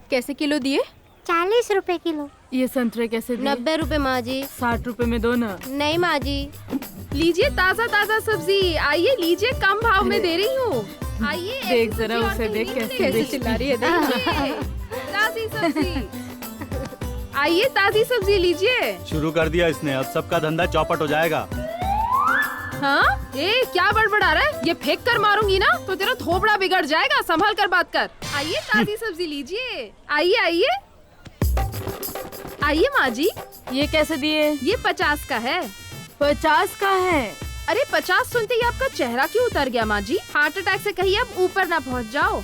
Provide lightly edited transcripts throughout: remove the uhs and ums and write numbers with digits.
कैसे किलो दिए? 40 रुपए किलो। ये संतरे कैसे दिए? 90 रुपए माँ जी। 60 रुपए में दो ना। नहीं माँ जी। लीजिए ताजा ताजा सब्जी, आइए लीजिए, कम भाव में दे रही हूँ। आइए देख जरा उसे, देख कैसे चिल्ला रही है, देखिए ताजी सब्जी। आइए ताजी सब्जी लीजिए। शुरू कर दिया इसने, अब सबका धंधा चौपट हो जाएगा। हाँ, ए क्या बड़बड़ा रहा है? ये फेंक कर मारूंगी ना तो तेरा थोबड़ा बिगड़ जाएगा, संभल कर बात कर। आइए ताजी सब्जी लीजिए, आइए आइए आइए माँ जी। ये कैसे दिए? ये 50 का है। 50 का है? अरे 50 सुनते ही आपका चेहरा क्यों उतर गया माँ जी? हार्ट अटैक से कहिए अब ऊपर ना पहुँच जाओ।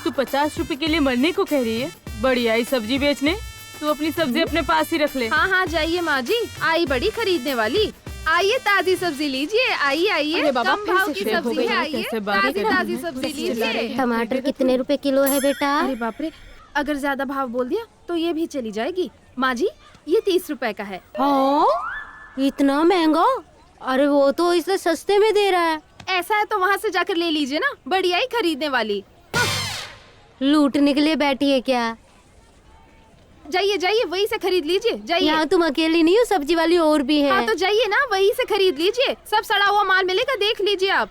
तू 50 रुपए के लिए मरने को कह रही है? बड़ी आई सब्जी बेचने, तू अपनी सब्जी अपने पास ही रख ले। हाँ हाँ जाइए माँ जी, आई बड़ी खरीदने वाली। आइए ताजी सब्जी लीजिए, आइए आइए, कम भाव की सब्जी है, आइए ताजी ताजी सब्जी लीजिए। टमाटर कितने रुपए किलो है बेटा? अरे बाप रे, अगर ज्यादा भाव बोल दिया तो ये भी चली जाएगी। माँ जी ये 30 रुपए का है। हाँ, इतना महंगा? अरे वो तो इसे सस्ते में दे रहा है। ऐसा है तो वहाँ से जाकर ले लीजिए ना, बढ़िया ही खरीदने वाली। लूटने के लिए बैठी है क्या? जाइए जाइए वहीं से खरीद लीजिए, जाइए। यहाँ तुम अकेली नहीं हो, सब्जी वाली और भी है। हाँ तो जाइए ना, वहीं से खरीद लीजिए, सब सड़ा हुआ माल मिलेगा, देख लीजिए आप।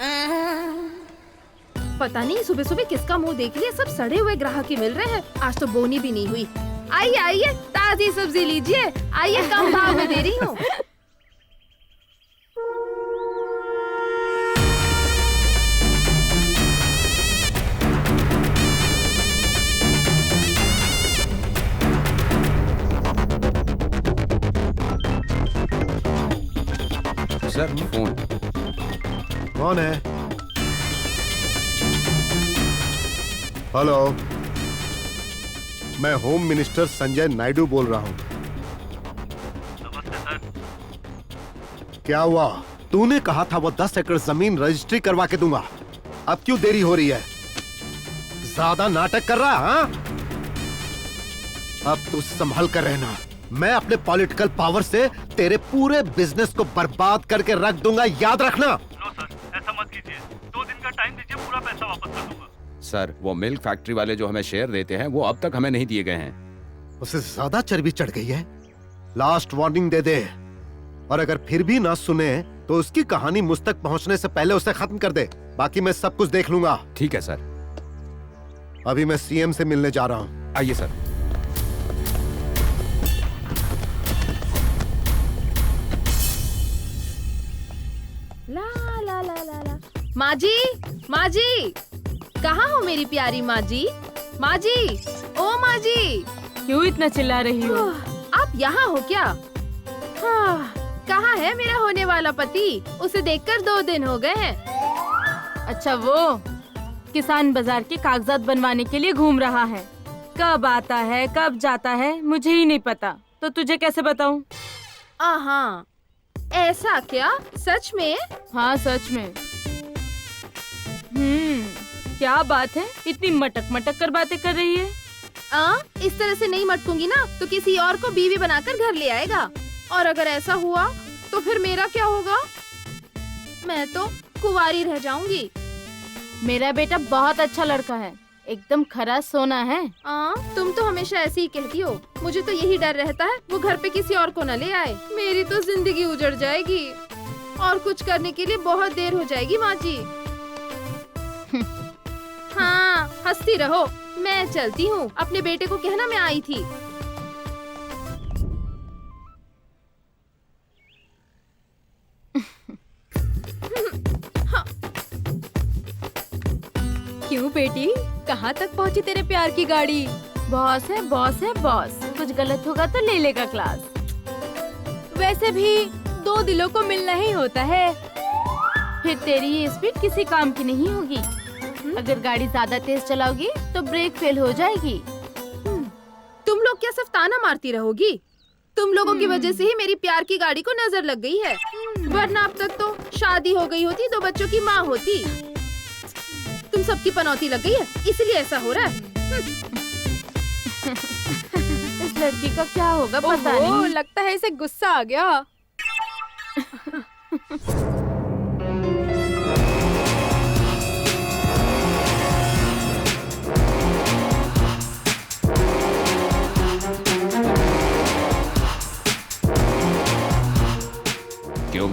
पता नहीं सुबह सुबह किसका मुंह देख लिया, सब सड़े हुए ग्राहक ही मिल रहे हैं। आज तो बोनी भी नहीं हुई। आइए आइए ताजी सब्जी लीजिए, आइए कम भाव में दे रही हूँ। Sir phone. कौन है? हेलो, मैं होम मिनिस्टर संजय नायडू बोल रहा हूँ। नमस्ते सर। क्या हुआ? तूने कहा था वो 10 एकड़ जमीन रजिस्ट्री करवा के दूंगा, अब क्यों देरी हो रही है? ज्यादा नाटक कर रहा? हाँ, अब तू संभल कर रहना, मैं अपने पॉलिटिकल पावर से तेरे पूरे बिजनेस को बर्बाद करके रख दूंगा, याद रखना। नो सर, ऐसा मत कीजिए, 2 दिन का टाइम दीजिए, पूरा पैसा वापस कर दूंगा। सर वो मिल्क फैक्ट्री वाले जो हमें शेयर देते हैं वो अब तक हमें नहीं दिए गए हैं। उसे ज्यादा चर्बी चढ़ गई है, लास्ट वार्निंग दे दे, और अगर फिर भी ना सुने तो उसकी कहानी मुझ तक पहुंचने से पहले उसे खत्म कर दे, बाकी मैं सब कुछ देख लूंगा। ठीक है सर। अभी मैं सीएम से मिलने जा रहा हूं। आइए सर। ला ला ला ला ला। माँ जी, माँ जी, कहाँ हो मेरी प्यारी माँ जी? माँ जी, ओ माँ जी। क्यों इतना चिल्ला रही हो? आप यहाँ हो क्या? हाँ, कहाँ है मेरा होने वाला पति? उसे देखकर 2 दिन हो गए हैं। अच्छा वो किसान बाजार के कागजात बनवाने के लिए घूम रहा है। कब आता है कब जाता है मुझे ही नहीं पता, तो तुझे कैसे बताऊं? हाँ, ऐसा क्या? सच में? हाँ सच में। क्या बात है, इतनी मटक मटक कर बातें कर रही है? इस तरह से नहीं मटकूंगी ना तो किसी और को बीवी बनाकर घर ले आएगा, और अगर ऐसा हुआ तो फिर मेरा क्या होगा? मैं तो कुंवारी रह जाऊंगी। मेरा बेटा बहुत अच्छा लड़का है, एकदम खरा सोना है। तुम तो हमेशा ऐसे ही कहती हो, मुझे तो यही डर रहता है वो घर पे किसी और को न ले आए, मेरी तो जिंदगी उजड़ जाएगी और कुछ करने के लिए बहुत देर हो जाएगी माँ जी। हाँ हंसती रहो, मैं चलती हूँ, अपने बेटे को कहना मैं आई थी। क्यों बेटी, कहाँ तक पहुँची तेरे प्यार की गाड़ी? बॉस है बॉस है बॉस, कुछ गलत होगा तो ले लेगा क्लास। वैसे भी 2 दिलों को मिलना ही होता है। फिर तेरी ये स्पीड किसी काम की नहीं होगी। अगर गाड़ी ज्यादा तेज चलाओगी तो ब्रेक फेल हो जाएगी। तुम लोग क्या सिर्फ ताना मारती रहोगी? तुम लोगों की वजह से ही मेरी प्यार की गाड़ी को नजर लग गई है, वरना अब तक तो शादी हो गई होती, 2 बच्चों की माँ होती। तुम सबकी पनौती लग गई है, इसलिए ऐसा हो रहा है। इस लड़की का क्या होगा पता नहीं। लगता है इसे गुस्सा आ गया।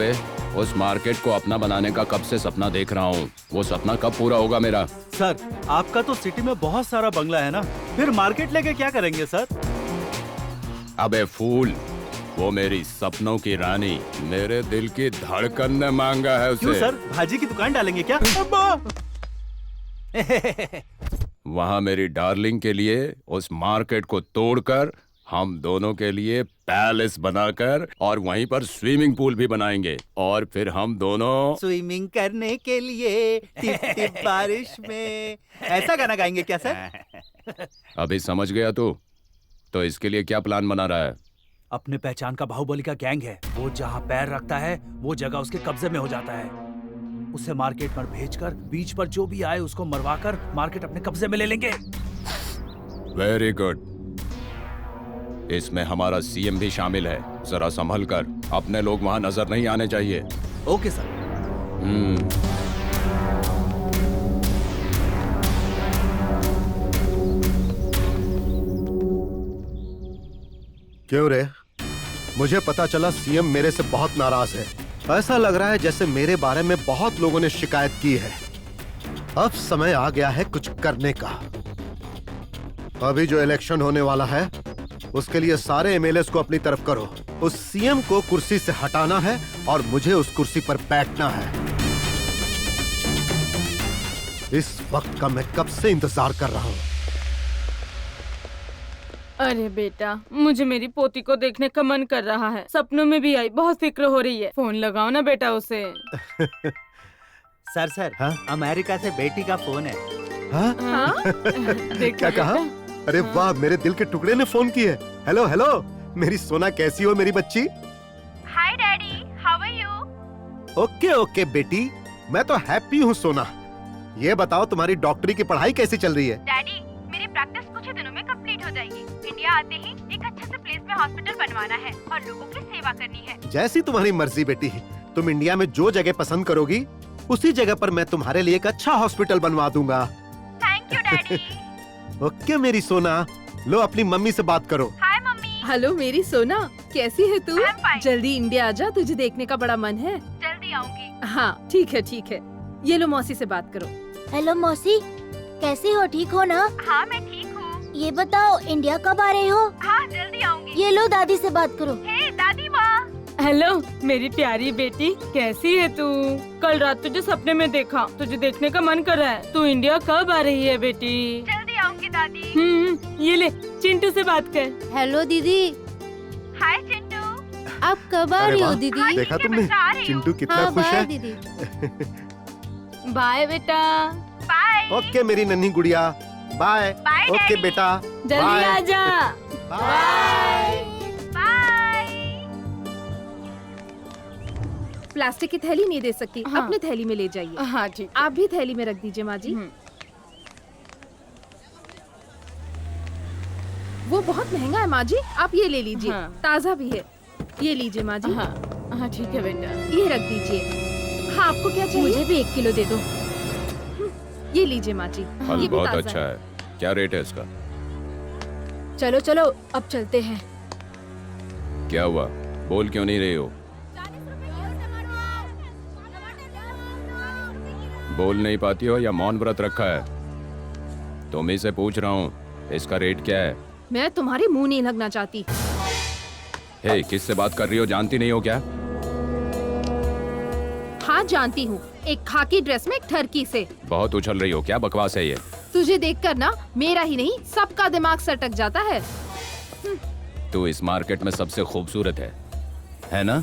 बे, उस मार्केट को अपना बनाने का कब से सपना देख रहा हूँ। वो सपना कब पूरा होगा मेरा? सर, आपका तो सिटी में बहुत सारा बंगला है ना, फिर मार्केट लेके क्या करेंगे सर? अबे फूल, वो मेरी सपनों की रानी, मेरे दिल की धड़कन ने मांगा है उसे। क्यों सर, भाजी की दुकान डालेंगे क्या? वहाँ मेरी डार्लिंग के लिए उस मार्केट को तोड़कर हम दोनों के लिए पैलेस बनाकर और वहीं पर स्विमिंग पूल भी बनाएंगे और फिर हम दोनों स्विमिंग करने के लिए टिप टिप बारिश में, ऐसा गाना गाएंगे क्या सर? अभी समझ गया तू? तो इसके लिए क्या प्लान बना रहा है? अपने पहचान का बाहुबली का गैंग है, वो जहाँ पैर रखता है वो जगह उसके कब्जे में हो जाता है। उसे मार्केट पर भेजकर बीच पर जो भी आए उसको मरवाकर मार्केट अपने कब्जे में ले लेंगे। Very good. इसमें हमारा सीएम भी शामिल है। जरा संभल कर, अपने लोग वहां नजर नहीं आने चाहिए। Okay sir. क्यों रे? मुझे पता चला सीएम मेरे से बहुत नाराज है। ऐसा लग रहा है जैसे मेरे बारे में बहुत लोगों ने शिकायत की है। अब समय आ गया है कुछ करने का। अभी जो इलेक्शन होने वाला है उसके लिए सारे एमएलएस को अपनी तरफ करो। उस सीएम को कुर्सी से हटाना है और मुझे उस कुर्सी पर बैठना है। इस वक्त का मैं कब से इंतजार कर रहा हूँ। अरे बेटा, मुझे मेरी पोती को देखने का मन कर रहा है। सपनों में भी आई, बहुत फिक्र हो रही है। फोन लगाओ ना बेटा उसे। सर हाँ? अमेरिका से बेटी का फोन है। हाँ? हाँ? देखो क्या कहा? बेटा। अरे वाह, मेरे दिल के टुकड़े ने फोन की है। हेलो हेलो, मेरी सोना कैसी हो मेरी बच्ची? Hi daddy, how are you? Okay okay बेटी, मैं तो हैप्पी हूँ सोना। ये बताओ तुम्हारी डॉक्टरी की पढ़ाई कैसी चल रही है? डैडी, मेरी प्रैक्टिस कुछ ही दिनों में कंप्लीट हो जाएगी। इंडिया आते ही एक अच्छे से प्लेस में हॉस्पिटल बनवाना है और लोगों की सेवा करनी है। जैसी तुम्हारी मर्जी बेटी। तुम इंडिया में जो जगह पसंद करोगी उसी जगह पर मैं तुम्हारे लिए एक अच्छा हॉस्पिटल बनवा दूंगा। Thank you daddy. ओके मेरी सोना, लो अपनी मम्मी से बात करो। हाय मम्मी। हेलो मेरी सोना, कैसी है तू? I'm fine. जल्दी इंडिया आ जा, तुझे देखने का बड़ा मन है। जल्दी आऊंगी। हाँ ठीक है ठीक है। ये लो मौसी से बात करो। हेलो मौसी, कैसी हो? ठीक हो ना? हाँ मैं ठीक हूँ। ये बताओ इंडिया कब आ रहे हो? हाँ जल्दी आऊंगी। ये लो दादी से बात करो। हे दादी माँ। हेलो मेरी प्यारी बेटी, कैसी है तू? कल रात तुझे सपने में देखा, तुझे देखने का मन कर रहा है। तू इंडिया कब आ रही है बेटी? जल्दी आऊंगी दादी। ये ले, चिंटू से बात कर। हेलो दीदी, हाय चिंटू। आप कब आ अरे रही हो वाह, दीदी? देखा ठीक है, तुमने बस आ रही हूँ। चिंटू कितना हाँ खुश बाय है। दीदी। बाय बेटा। बाय। ओके मेरी नन्ही गुड़िया, बाय। Bye okay daddy. बेटा, जल्दी बाय। आ जा। बाय। बाय। प्लास्टिक की थैली नहीं दे सकती। हाँ। अपने थैली में ले जाइए। हाँ ठीक। आप भी थैली में रख दीजिए माँ जी। वो बहुत महंगा है माँ जी, आप ये ले लीजिए। हाँ। ताज़ा भी है। ये लीजिए माँ जी। हाँ हाँ ठीक है बेटा। ये रख दीजिए। हाँ आपको क्या चाहिए? मुझे भी 1 किलो दे दो। ये लीजिए माँ जी। फल ये भी बहुत ताज़ा अच्छा है। क्या रेट है इसका? चलो चलो अब चलते हैं। क्या हुआ, बोल क्यों नहीं रही हो? बोल नहीं पाती हो या मौन व्रत रखा है? तुम ही से पूछ रहा हूँ, इसका रेट क्या है? मैं तुम्हारे मुंह नहीं लगना चाहती। हे, किससे बात कर रही हो, जानती नहीं हो क्या? हाँ जानती हूँ, एक खाकी ड्रेस में एक ठरकी से। बहुत उछल रही हो, क्या बकवास है ये? तुझे देखकर ना मेरा ही नहीं सबका दिमाग सटक जाता है। तू इस मार्केट में सबसे खूबसूरत है ना?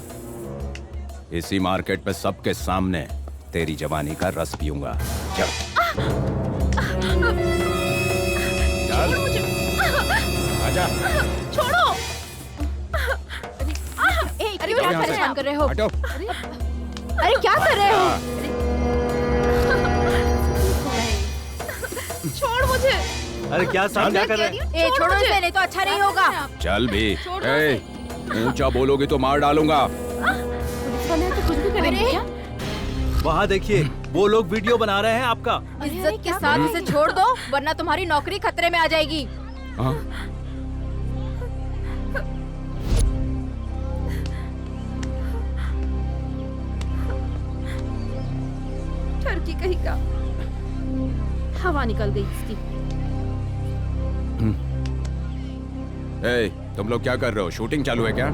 इसी मार्केट में सबके सामने तेरी जवानी का रस पीऊंगा। चल चल, आजा। छोड़ो। अरे जाओ क्या यहाँ से। परेशान कर रहे हो? हटो। अरे क्या कर रहे हो? छोड़ मुझे। अरे क्या साहब, क्या कर रहे हैं? ए छोड़ो इसे, नहीं तो अच्छा नहीं होगा। चल भी। ए, ऊंचा बोलोगी तो मार डालूंगा। पुलिस वाले तो कुछ भी करेंगे क्या? वहाँ देखिए, वो लोग वीडियो बना रहे हैं आपका। इज्जत के साथ इसे छोड़ दो, वरना तुम्हारी नौकरी खतरे में आ जाएगी। हाँ? ठरकी कहीं का। हवा निकल गई इसकी। ए, तुम लोग क्या कर रहे हो? शूटिंग चालू है क्या?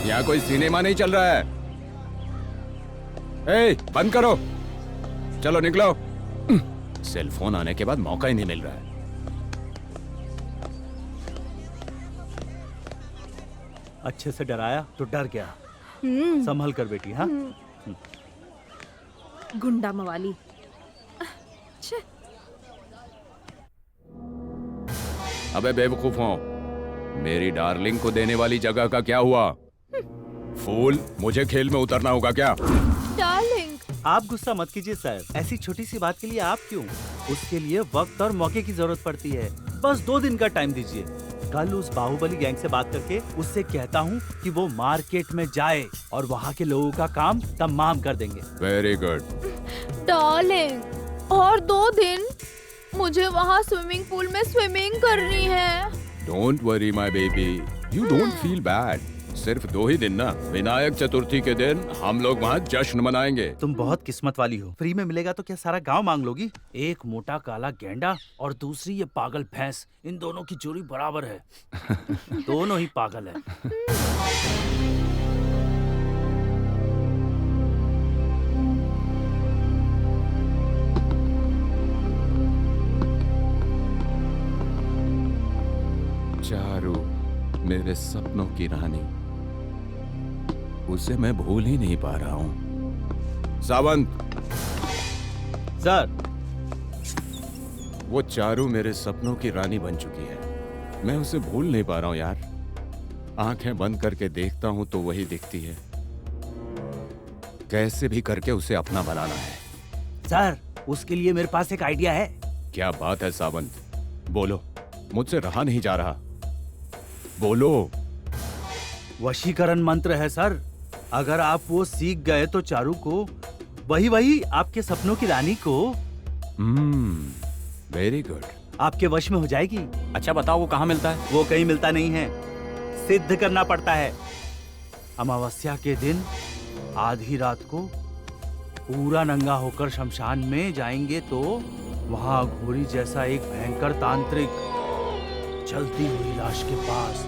यहाँ कोई सिनेमा नहीं चल रहा है। ए, बंद करो। चलो निकलो। सेल फोन आने के बाद मौका ही नहीं मिल रहा है। अच्छे से डराया तो डर गया। संभल कर बेटी। हाँ, गुंडा मवाली। छे। अबे बेवकूफों, मेरी डार्लिंग को देने वाली जगह का क्या हुआ? फूल, मुझे खेल में उतरना होगा क्या? डार्लिंग, आप गुस्सा मत कीजिए सर। ऐसी छोटी सी बात के लिए आप क्यों? उसके लिए वक्त और मौके की जरूरत पड़ती है। बस 2 दिन का टाइम दीजिए। कल उस बाहुबली गैंग से बात करके उससे कहता हूँ कि वो मार्केट में जाए और वहाँ के लोगों का काम तमाम कर देंगे। Very good. डार्लिंग, और 2 दिन मुझे वहाँ स्विमिंग पूल में स्विमिंग करनी है। Don't worry my baby, you don't feel bad. सिर्फ 2 ही दिन ना। विनायक चतुर्थी के दिन हम लोग वहाँ जश्न मनाएंगे। तुम बहुत किस्मत वाली हो। फ्री में मिलेगा तो क्या सारा गांव मांग लोगी? एक मोटा काला गेंडा और दूसरी ये पागल भैंस, इन दोनों की जोड़ी बराबर है। दोनों ही पागल है। चारू, मेरे सपनों की रानी, उसे मैं भूल ही नहीं पा रहा हूँ। सावंत सर, वो चारू मेरे सपनों की रानी बन चुकी है। मैं उसे भूल नहीं पा रहा हूँ यार। आंखें बंद करके देखता हूँ तो वही दिखती है। कैसे भी करके उसे अपना बनाना है। सर, उसके लिए मेरे पास एक आइडिया है। क्या बात है सावंत, बोलो, मुझसे रहा नहीं जा रहा। बोलो। वशीकरण मंत्र है सर। अगर आप वो सीख गए तो चारू को, वही आपके सपनों की रानी को वेरी गुड, आपके वश में हो जाएगी। अच्छा बताओ वो कहाँ मिलता है? वो कहीं मिलता नहीं है, सिद्ध करना पड़ता है। अमावस्या के दिन आधी रात को पूरा नंगा होकर शमशान में जाएंगे तो वहां घोड़ी जैसा एक भयंकर तांत्रिक जलती हुई लाश के पास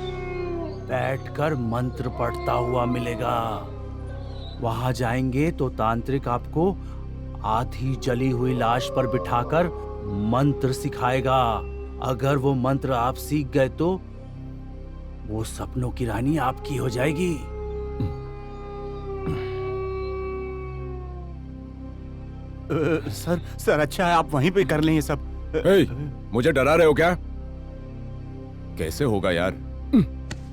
बैठकर मंत्र पढ़ता हुआ मिलेगा। वहां जाएंगे तो तांत्रिक आपको आधी जली हुई लाश पर बिठाकर मंत्र सिखाएगा। अगर वो मंत्र आप सीख गए तो वो सपनों की रानी आपकी हो जाएगी। सर अच्छा है आप वहीं पे कर लें ये सब। मुझे डरा रहे हो क्या? कैसे होगा यार?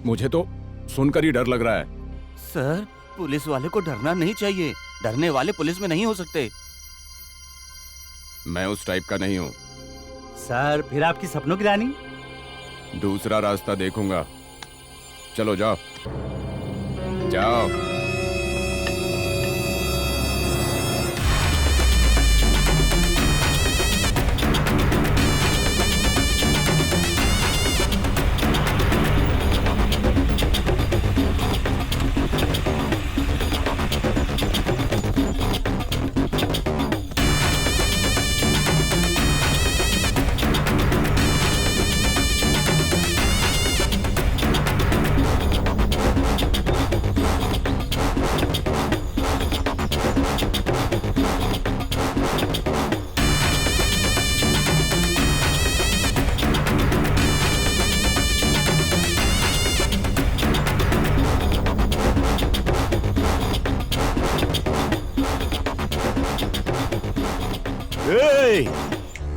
मुझे तो सुनकर ही डर लग रहा है। सर, पुलिस वाले को डरना नहीं चाहिए। डरने वाले पुलिस में नहीं हो सकते। मैं उस टाइप का नहीं हूँ। सर, फिर आपकी सपनों की रानी? दूसरा रास्ता देखूंगा। चलो जाओ जाओ।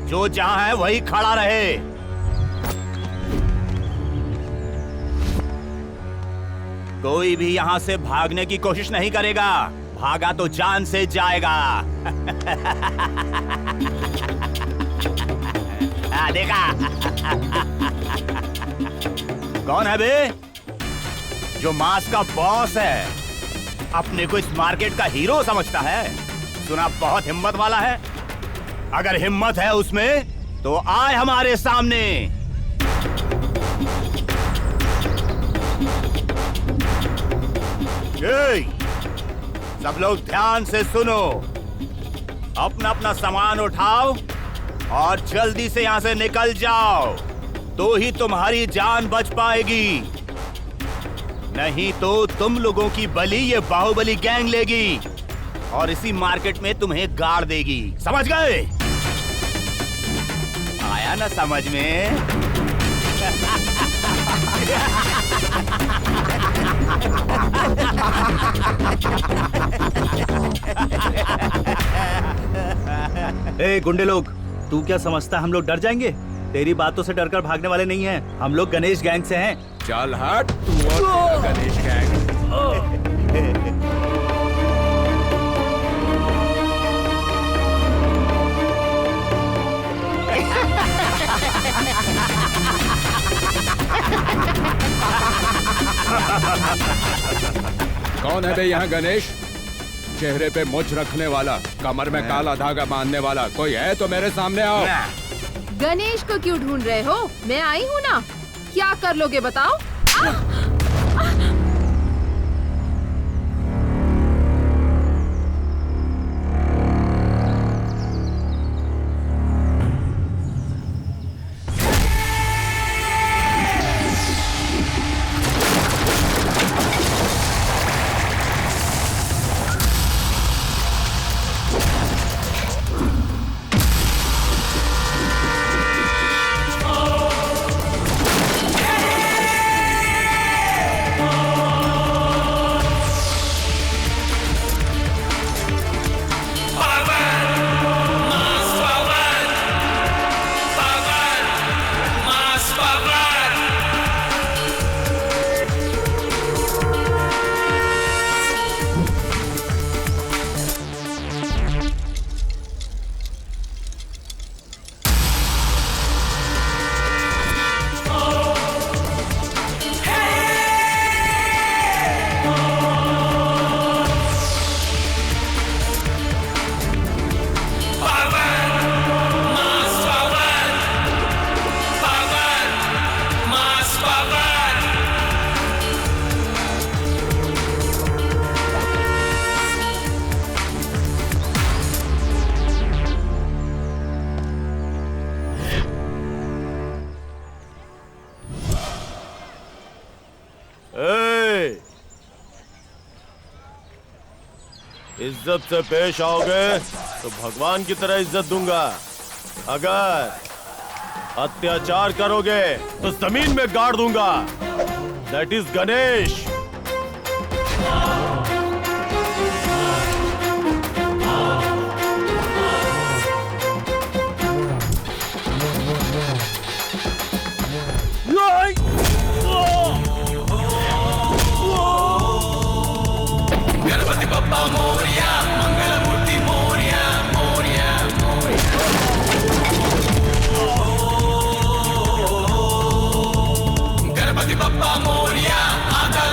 जो जहां है वही खड़ा रहे। कोई भी यहां से भागने की कोशिश नहीं करेगा। भागा तो जान से जाएगा। देखा? कौन है बे? जो मास का बॉस है, अपने को इस मार्केट का हीरो समझता है। सुना बहुत हिम्मत वाला है। अगर हिम्मत है उसमें तो आए हमारे सामने। सब लोग ध्यान से सुनो। अपना अपना सामान उठाओ और जल्दी से यहाँ से निकल जाओ, तो ही तुम्हारी जान बच पाएगी। नहीं तो तुम लोगों की बलि ये बाहुबली गैंग लेगी और इसी मार्केट में तुम्हें गाड़ देगी। समझ गए? आया ना समझ में? ए गुंडे लोग, तू क्या समझता है हम लोग डर जाएंगे? तेरी बातों से डरकर भागने वाले नहीं हैं। हम लोग गणेश गैंग से हैं। चल हट तू और तेरा गणेश गैंग। कौन है बे यहाँ गणेश? चेहरे पे मुछ रखने वाला, कमर में काला धागा बांधने वाला कोई है तो मेरे सामने आओ। गणेश को क्यों ढूंढ रहे हो? मैं आई हूँ ना। क्या कर लोगे बताओ? इज्जत से पेश आओगे तो भगवान की तरह इज्जत दूंगा। अगर अत्याचार करोगे तो जमीन में गाड़ दूंगा। That is Ganesh. गणपति बप्पा मोरया, मंगल मूर्ति मोरया, मोरया, मोरया। गणपति बप्पा मोरया, आता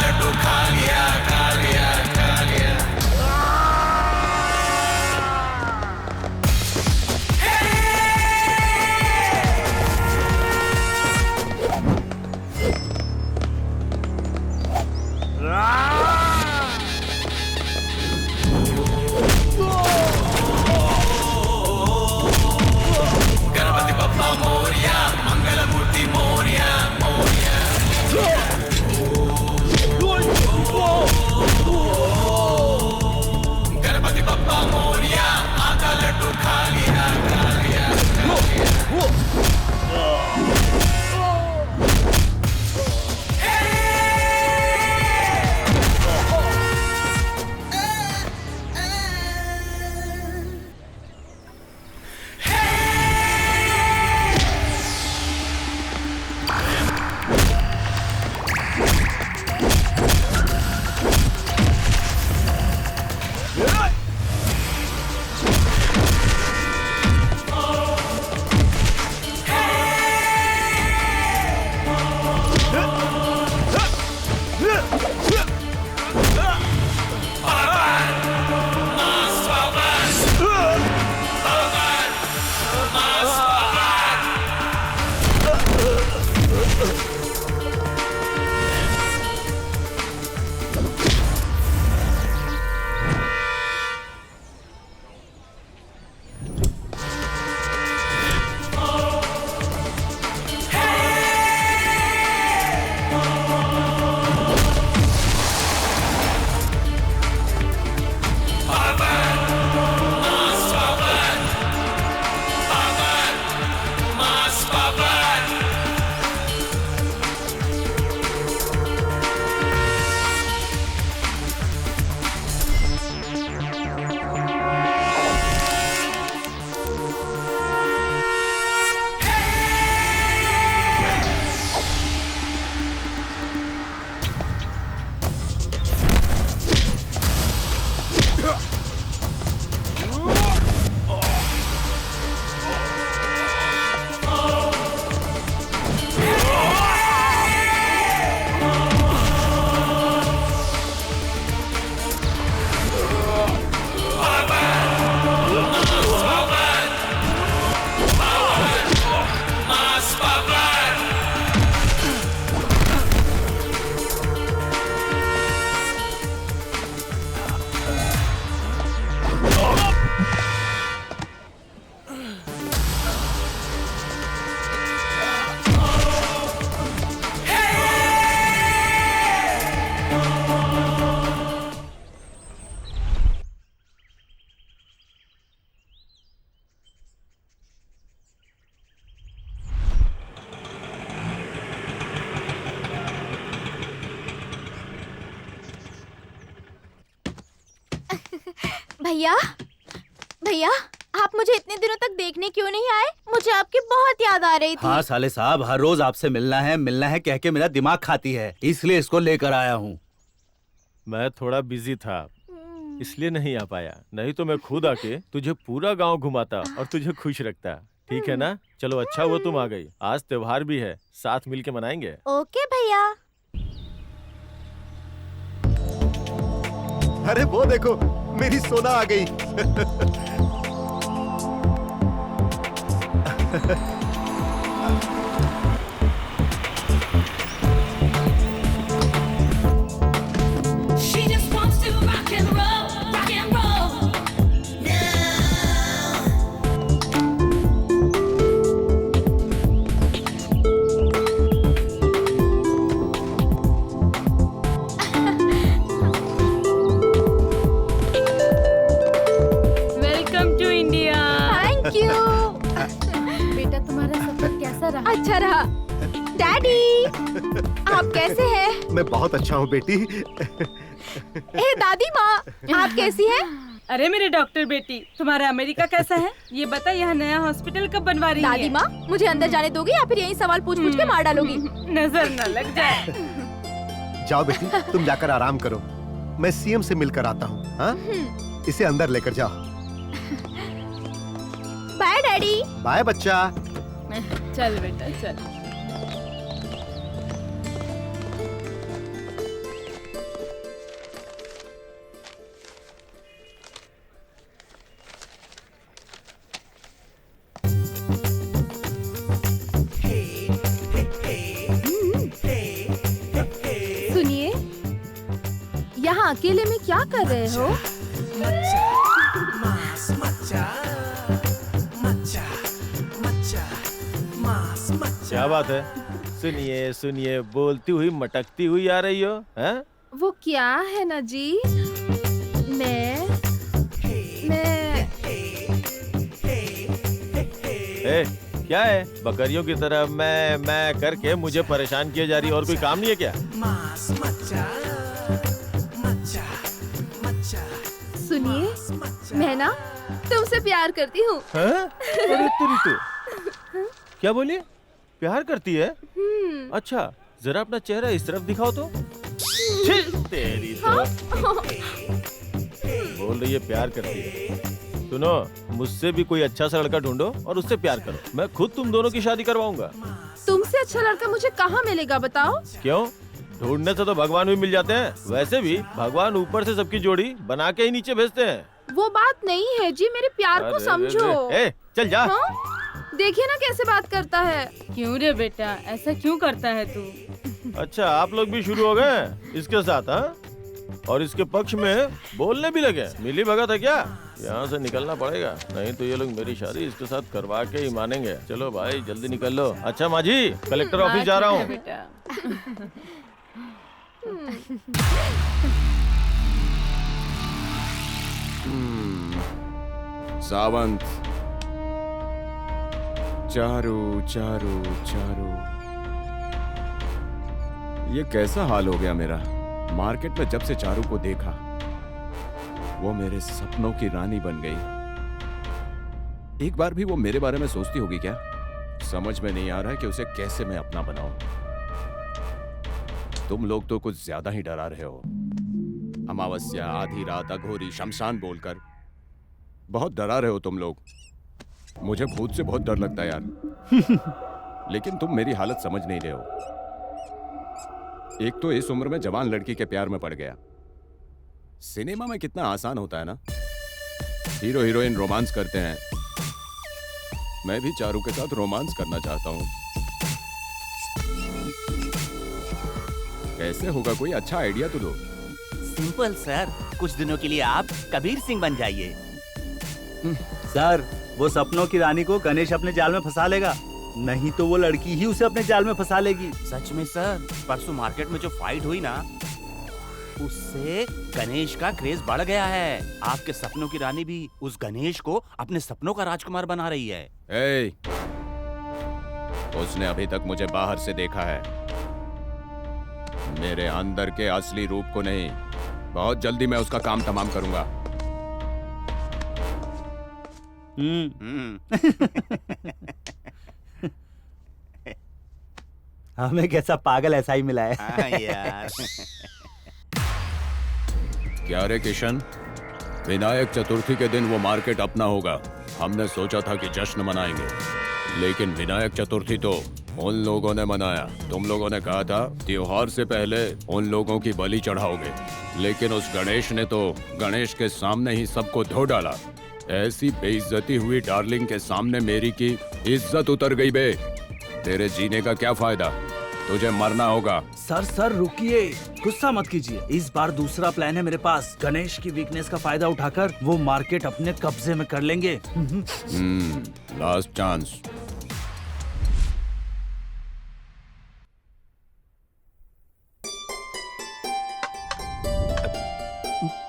भैया भैया, आप मुझे इतने दिनों तक देखने क्यों नहीं आए? मुझे आपकी बहुत याद आ रही थी। हाँ साले साहब, हर रोज आपसे मिलना है कह के मेरा दिमाग खाती है, इसलिए इसको लेकर आया हूँ। मैं थोड़ा बिजी था इसलिए नहीं आ पाया, नहीं तो मैं खुद आके तुझे पूरा गांव घुमाता और तुझे खुश रखता। ठीक है ना? चलो अच्छा हुआ तुम आ गई, आज त्योहार भी है, साथ मिलके मनाएंगे। ओके भैया। अरे वो देखो, मेरी सोना आ गई। She just wants to rock and roll, rock and roll. Welcome to India. Thank you. बेटा तुम्हारा सफर कैसा रहा? अच्छा रहा। डैडी, आप कैसे हैं? मैं बहुत अच्छा हूँ बेटी। ए दादी माँ, आप कैसी हैं? अरे मेरे डॉक्टर बेटी, तुम्हारा अमेरिका कैसा है? ये बता, यहाँ नया हॉस्पिटल कब बनवा रही है? दादी माँ, मुझे अंदर जाने दोगी या फिर यही सवाल पूछ पूछ के मार डालोगी? नजर न लग जाए। जाओ बेटी, तुम जाकर आराम करो, मैं सीएम से मिलकर आता हूँ। हाँ, इसे अंदर लेकर जाओ। Bye daddy. बाय बच्चा। चल बेटा चल। सुनिए, यहाँ अकेले में क्या कर रहे हो? क्या बात है? सुनिए सुनिए, बोलती हुई मटकती हुई आ रही हो, हैं? वो क्या है ना जी, मैं ए, क्या है? बकरियों की तरह मैं करके मुझे परेशान किए जा रही, और कोई काम नहीं है क्या? सुनिए, मैं ना तुमसे प्यार करती हूँ। अरे तेरी तो, क्या बोली? प्यार करती है? अच्छा, जरा अपना चेहरा इस तरफ दिखाओ तो। तेरी तो बोल रही है प्यार करती है। सुनो, मुझसे भी कोई अच्छा सा लड़का ढूंढो और उससे प्यार करो, मैं खुद तुम दोनों की शादी करवाऊंगा। तुमसे अच्छा लड़का मुझे कहाँ मिलेगा बताओ? क्यों? ढूंढने से तो भगवान भी मिल जाते हैं। वैसे भी भगवान ऊपर से सबकी जोड़ी बना के ही नीचे भेजते हैं। वो बात नहीं है जी, मेरे प्यार को समझो। ए, चल जा। हाँ? देखिए ना कैसे बात करता है। क्यों रे बेटा, ऐसा क्यों करता है तू? अच्छा, आप लोग भी शुरू हो गए इसके साथ? हाँ, और इसके पक्ष में बोलने भी लगे। मिली भगत है क्या? यहाँ से निकलना पड़ेगा, नहीं तो ये लोग मेरी शादी इसके साथ करवा के ही मानेंगे। चलो भाई जल्दी निकल लो। अच्छा माँ जी, कलेक्टर ऑफिस जा रहा हूँ। सावंत, चारू चारू चारू, ये कैसा हाल हो गया मेरा। मार्केट में जब से चारू को देखा, वो मेरे सपनों की रानी बन गई। एक बार भी वो मेरे बारे में सोचती होगी क्या? समझ में नहीं आ रहा है कि उसे कैसे मैं अपना बनाऊं। तुम लोग तो कुछ ज्यादा ही डरा रहे हो। अमावस्या, आधी रात, अघोरी, शमशान बोलकर बहुत डरा रहे हो तुम लोग। मुझे भूत से बहुत डर लगता है यार। लेकिन तुम मेरी हालत समझ नहीं रहे हो। एक तो इस उम्र में जवान लड़की के प्यार में पड़ गया। सिनेमा में कितना आसान होता है ना, हीरो हीरोइन रोमांस करते हैं। मैं भी चारू के साथ रोमांस करना चाहता हूँ। कैसे होगा? कोई अच्छा आइडिया तो दो। सिंपल सर, कुछ दिनों के लिए आप कबीर सिंह बन जाइए। सर, वो सपनों की रानी को गणेश अपने जाल में फंसा लेगा, नहीं तो वो लड़की ही उसे अपने जाल में फंसा लेगी। सच में सर, परसों मार्केट में जो फाइट हुई ना, उससे गणेश का क्रेज बढ़ गया है। आपके सपनों की रानी भी उस गणेश को अपने सपनों का राजकुमार बना रही है। ए, उसने अभी तक मुझे बाहर से देखा है, मेरे अंदर के असली रूप को नहीं। बहुत जल्दी मैं उसका काम तमाम करूंगा। हमें कैसा पागल ऐसा ही मिला है। हाँ यार। क्या रे किशन, विनायक चतुर्थी के दिन वो मार्केट अपना होगा। हमने सोचा था कि जश्न मनाएंगे, लेकिन विनायक चतुर्थी तो उन लोगों ने मनाया। तुम लोगों ने कहा था त्योहार से पहले उन लोगों की बलि चढ़ाओगे, लेकिन उस गणेश ने तो गणेश के सामने ही सबको धो डाला। ऐसी बेइज्जती हुई डार्लिंग के सामने मेरी की इज्जत उतर गई बे। तेरे जीने का क्या फायदा, तुझे मरना होगा। सर रुकिए, गुस्सा मत कीजिए। इस बार दूसरा प्लान है मेरे पास। गणेश की वीकनेस का फायदा उठाकर वो मार्केट अपने कब्जे में कर लेंगे। Last chance.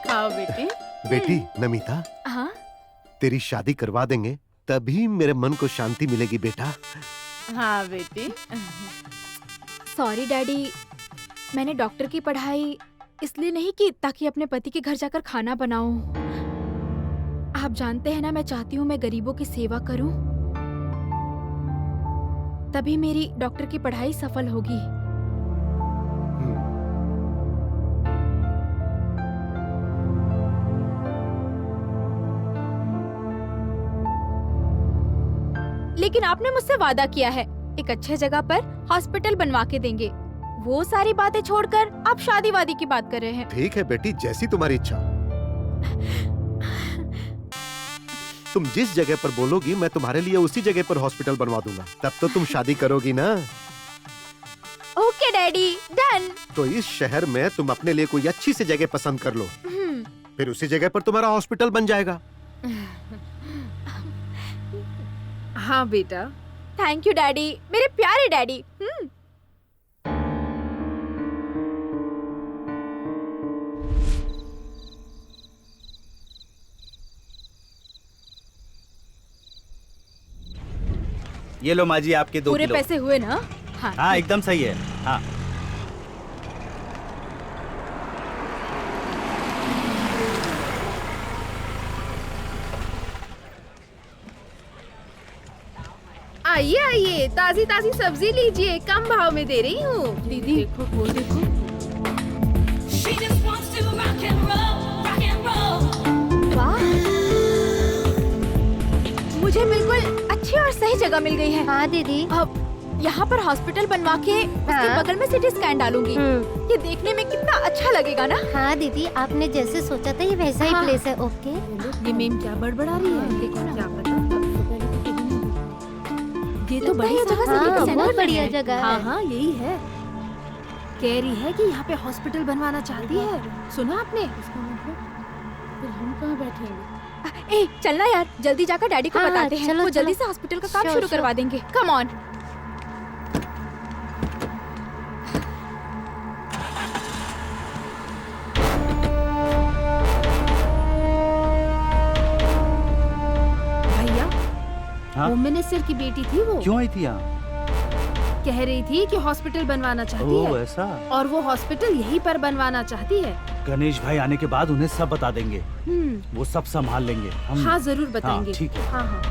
खाओ बेटी। बेटी नमिता, हाँ तेरी शादी करवा देंगे तभी मेरे मन को शांति मिलेगी बेटा। हाँ बेटी। सॉरी डैडी, मैंने डॉक्टर की पढ़ाई इसलिए नहीं की ताकि अपने पति के घर जाकर खाना बनाऊं। आप जानते हैं ना, मैं चाहती हूँ मैं गरीबों की सेवा करूं, तभी मेरी डॉक्टर की पढ़ाई सफल होगी। लेकिन आपने मुझसे वादा किया है एक अच्छे जगह पर हॉस्पिटल बनवा के देंगे। वो सारी बातें छोड़कर आप शादी वादी की बात कर रहे हैं। ठीक है बेटी, जैसी तुम्हारी इच्छा। तुम जिस जगह पर बोलोगी मैं तुम्हारे लिए उसी जगह पर हॉस्पिटल बनवा दूंगा। तब तो तुम शादी करोगी ना। Okay daddy, done. तो इस शहर में तुम अपने लिए कोई अच्छी सी जगह पसंद कर लो, फिर उसी जगह पर तुम्हारा हॉस्पिटल बन जाएगा। हाँ बेटा। थैंक यू डैडी, मेरे प्यारे डैडी। ये लो माँ जी आपके 2 पूरे किलो। पैसे हुए ना? हाँ एकदम सही है। हाँ आइए आइए, ताजी ताजी सब्जी लीजिए, कम भाव में दे रही हूँ। दीदी देखो, वो देखो। She just wants to rock and roll, rock and roll. वाह, मुझे बिल्कुल अच्छी और सही जगह मिल गई है। हाँ दीदी। अब यहाँ पर हॉस्पिटल बनवा के उसके बगल में सिटी स्कैन डालूंगी। ये देखने में कितना अच्छा लगेगा ना। हाँ दीदी, आपने जैसे सोचा था ये वैसा ही प्लेस है। ओके। ये मेम क्या बड़बड़ा रही है? देखो ना, क्या पता। ये तो बढ़िया जगह से हाँ, सेंटर बहुत में बढ़िया है। जगह हाँ है। हाँ यही है। कह रही है कि यहाँ पे हॉस्पिटल बनवाना चाहती है। सुना आपने? फिर हम कहाँ बैठेंगे? ए, चलना यार, जल्दी जाकर डैडी को हाँ, बताते हैं। चलो, वो जल्दी चलो। से हॉस्पिटल का काम श्योर, शुरू श्योर। करवा देंगे। Come on. भैया, हाँ? होम मिनिस्टर की बेटी थी वो। क्यों आई थी यहाँ? कह रही थी कि हॉस्पिटल बनवाना चाहती ओह है ऐसा। और वो हॉस्पिटल यहीं पर बनवाना चाहती है। गणेश भाई आने के बाद उन्हें सब बता देंगे, वो सब संभाल लेंगे हम। हाँ जरूर बताएंगे। हाँ, ठीक है। हाँ हाँ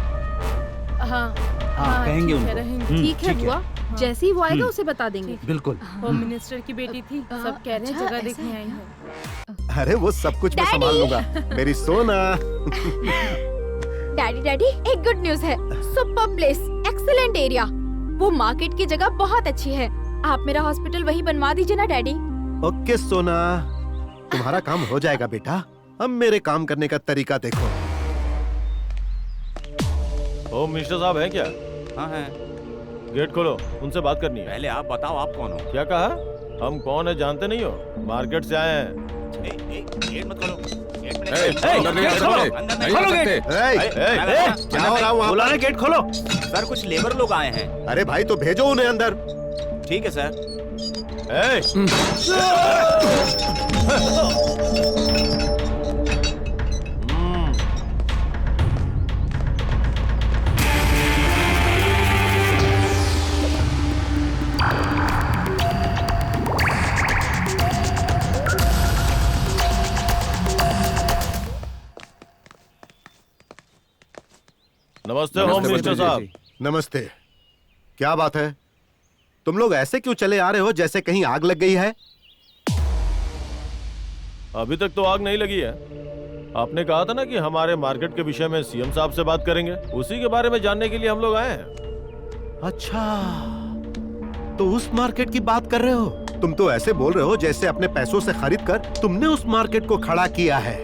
हाँ हाँ, कहेंगे ठीक है, उनको। रहेंगे। ठीक है बुआ, जैसे ही वो आएगा हम्म। उसे बता देंगे। बिल्कुल। होम मिनिस्टर की बेटी थी, सब कह रहे हैं जगह देखने आई है। अरे वो सब कुछ मैं डैडी। संभाल लूंगा मेरी सोना। डैडी डैडी, एक गुड न्यूज है। Super place, excellent area. वो मार्केट की जगह बहुत अच्छी है। आप मेरा हॉस्पिटल वहीं बनवा दीजिए ना डैडी। ओके सोना, तुम्हारा काम हो जाएगा बेटा। अब मेरे काम करने का तरीका देखो। होम मिनिस्टर साहब हैं क्या? हाँ है। गेट खोलो, उनसे बात करनी है। पहले आप बताओ आप कौन हो? क्या कहा? हम कौन है जानते नहीं हो? मार्केट से आए हैं। गेट मत खोलो। गेट में अंदर नहीं आ सकते, अंदर नहीं आ सकते। क्या हो रहा वहाँ? बोला ना गेट खोलो। सर कुछ लेबर लोग आए हैं। अरे भाई तो भेजो उन्हें अंदर। ठीक है सर। नमस्ते होम मिनिस्टर साहब। नमस्ते। क्या बात है? तुम लोग ऐसे क्यों चले आ रहे हो जैसे कहीं आग लग गई है? अभी तक तो आग नहीं लगी है। आपने कहा था ना कि हमारे मार्केट के विषय में सीएम साहब से बात करेंगे, उसी के बारे में जानने के लिए हम लोग आए हैं। अच्छा, तो उस मार्केट की बात कर रहे हो? तुम तो ऐसे बोल रहे हो जैसे अपने पैसों से खरीद कर तुमने उस मार्केट को खड़ा किया है।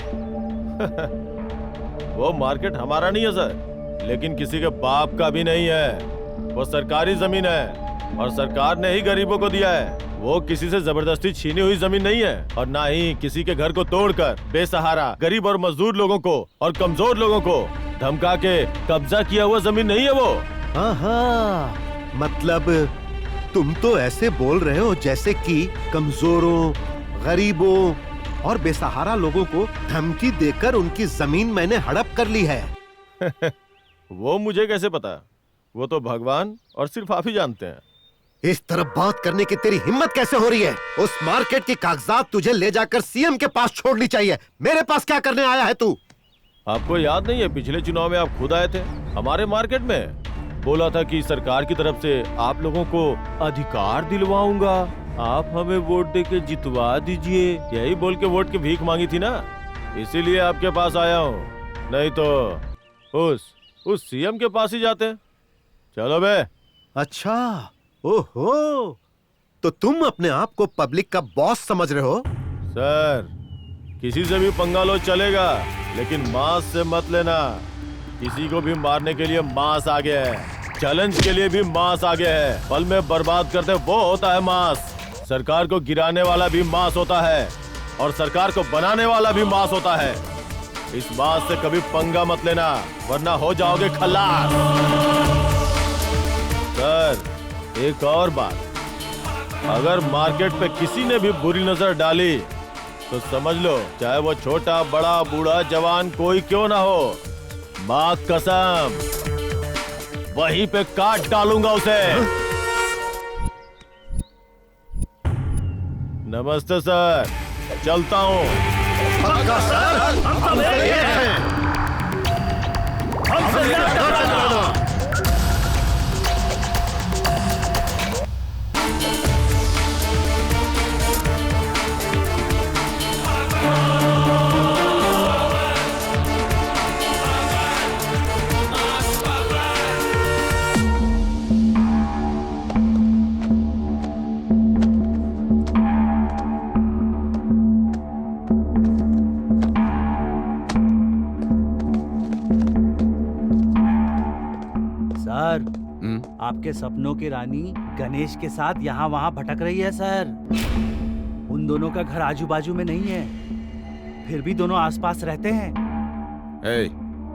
वो मार्केट हमारा नहीं है सर, लेकिन किसी के बाप का भी नहीं है। वो सरकारी जमीन है और सरकार ने ही गरीबों को दिया है। वो किसी से जबरदस्ती छीनी हुई जमीन नहीं है और ना ही किसी के घर को तोड़कर बेसहारा गरीब और मजदूर लोगों को और कमजोर लोगों को धमका के कब्जा किया हुआ जमीन नहीं है वो। हाँ, मतलब तुम तो ऐसे बोल रहे हो जैसे कि कमजोरों, गरीबों और बेसहारा लोगों को धमकी देकर उनकी जमीन मैंने हड़प कर ली है। वो मुझे कैसे पता? वो तो भगवान और सिर्फ आप ही जानते हैं। इस तरह बात करने की तेरी हिम्मत कैसे हो रही है? उस मार्केट की कागजात तुझे ले जाकर सीएम के पास छोड़नी चाहिए। मेरे पास क्या करने आया है तू? आपको याद नहीं है पिछले चुनाव में आप खुद आए थे हमारे मार्केट में, बोला था कि सरकार की तरफ से आप लोगों को अधिकार दिलवाऊंगा, आप हमें वोट देके जितवा दीजिए, यही बोल के वोट की भीख मांगी थी ना, इसीलिए आपके पास आया हूँ। नहीं तो उस सीएम के पास ही जाते। चलो बे। अच्छा, ओहो, तो तुम अपने आप को पब्लिक का बॉस समझ रहे हो? सर, किसी से भी पंगा लो चलेगा, लेकिन मांस से मत लेना। किसी को भी मारने के लिए मांस आ गया है, चैलेंज के लिए भी मांस आ गया है। पल में बर्बाद करते वो होता है मांस। सरकार को गिराने वाला भी मांस होता है और सरकार को बनाने वाला भी मांस होता है। इस मांस से कभी पंगा मत लेना, वरना हो जाओगे खल्लास। सर, एक और बात, अगर मार्केट पे किसी ने भी बुरी नजर डाली तो समझ लो, चाहे वो छोटा बड़ा बूढ़ा जवान कोई क्यों ना हो, मां कसम वहीं पे काट डालूंगा उसे। नमस्ते सर, चलता हूँ। सर, आपके सपनों की रानी गणेश के साथ यहाँ वहाँ भटक रही है सर। उन दोनों का घर आजू बाजू में नहीं है, फिर भी दोनों आसपास रहते हैं।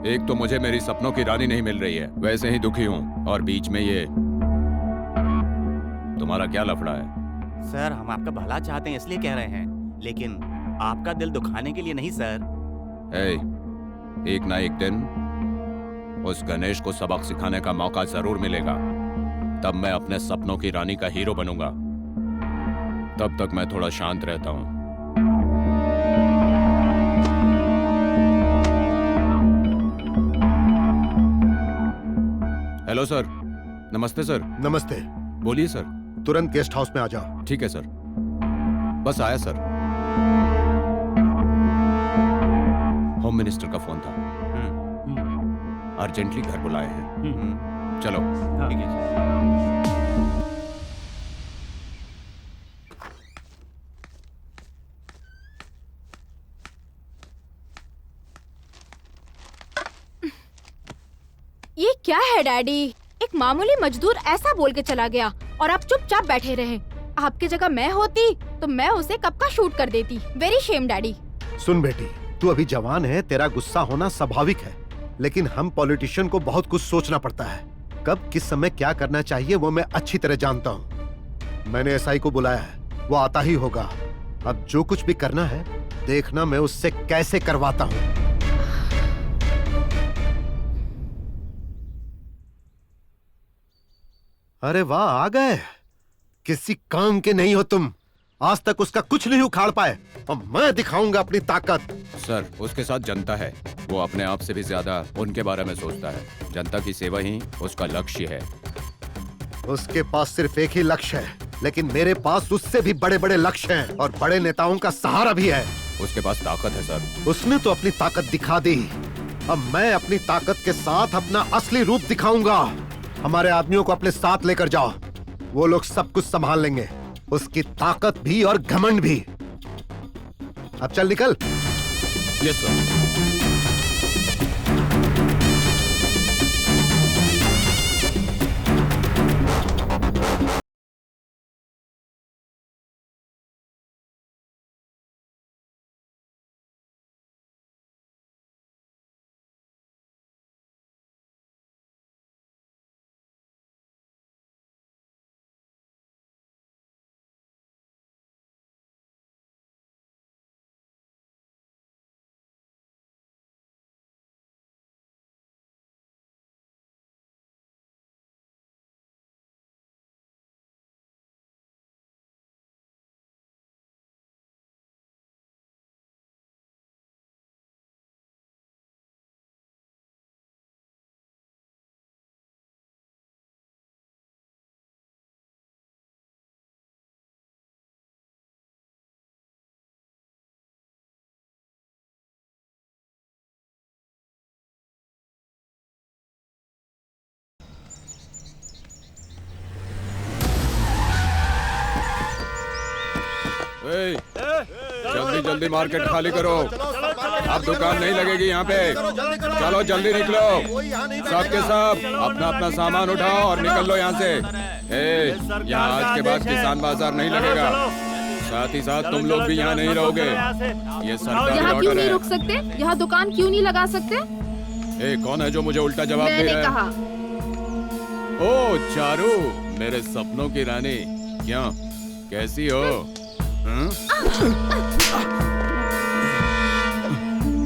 एक तो मुझे मेरी सपनों की रानी नहीं मिल रही है, वैसे ही दुखी हूँ, और बीच में ये तुम्हारा क्या लफड़ा है? सर, हम आपका भला चाहते हैं इसलिए कह रहे हैं, लेकिन आपका दिल दुखाने के लिए नहीं सर। एक ना एक दिन उस गणेश को सबक सिखाने का मौका जरूर मिलेगा, तब मैं अपने सपनों की रानी का हीरो बनूंगा। तब तक मैं थोड़ा शांत रहता हूँ। Hello sir. नमस्ते सर। नमस्ते। बोलिए सर। तुरंत गेस्ट हाउस में आ जाओ। ठीक है सर। बस आया सर। होम मिनिस्टर का फोन था, अर्जेंटली घर बुलाए हैं। चलो। ठीक है। ये क्या है डैडी? एक मामूली मजदूर ऐसा बोल के चला गया और आप चुपचाप बैठे रहे। आपकी जगह मैं होती तो मैं उसे कब का शूट कर देती। Very Shem daddy. सुन बेटी, तू अभी जवान है, तेरा गुस्सा होना स्वाभाविक है, लेकिन हम पॉलिटिशियन को बहुत कुछ सोचना पड़ता है। कब किस समय क्या करना चाहिए वो मैं अच्छी तरह जानता हूँ। मैंने एसआई को बुलाया है, वो आता ही होगा। अब जो कुछ भी करना है देखना मैं उससे कैसे करवाता हूँ। अरे वाह, आ गए। किसी काम के नहीं हो तुम। आज तक उसका कुछ नहीं उखाड़ पाए और मैं दिखाऊंगा अपनी ताकत। सर, उसके साथ जनता है। वो अपने आप से भी ज्यादा उनके बारे में सोचता है। जनता की सेवा ही उसका लक्ष्य है। उसके पास सिर्फ एक ही लक्ष्य है, लेकिन मेरे पास उससे भी बड़े बड़े लक्ष्य हैं और बड़े नेताओं का सहारा भी है। उसके पास ताकत है सर। उसने तो अपनी ताकत दिखा दी, अब मैं अपनी ताकत के साथ अपना असली रूप दिखाऊंगा। हमारे आदमियों को अपने साथ लेकर जाओ, वो लोग सब कुछ संभाल लेंगे, उसकी ताकत भी और घमंड भी। अब चल निकल। Yes sir. जल्दी जल्दी मार्केट खाली करो, अब दुकान नहीं लगेगी यहाँ पे। चलो जल्दी निकलो, सबके सब अपना अपना सामान उठाओ और निकल लो यहाँ से। यहाँ आज के बाद किसान बाजार नहीं लगेगा, साथ ही साथ तुम लोग भी यहाँ नहीं रहोगे। ये सरकारी यहाँ क्यों ऑर्डर नहीं है। रुक सकते? यहाँ दुकान क्यों नहीं लगा सकते? कौन है जो मुझे उल्टा जवाब दे मैंने रहा कहा। है? ओ चारू, मेरे सपनों की रानी, क्या कैसी हो?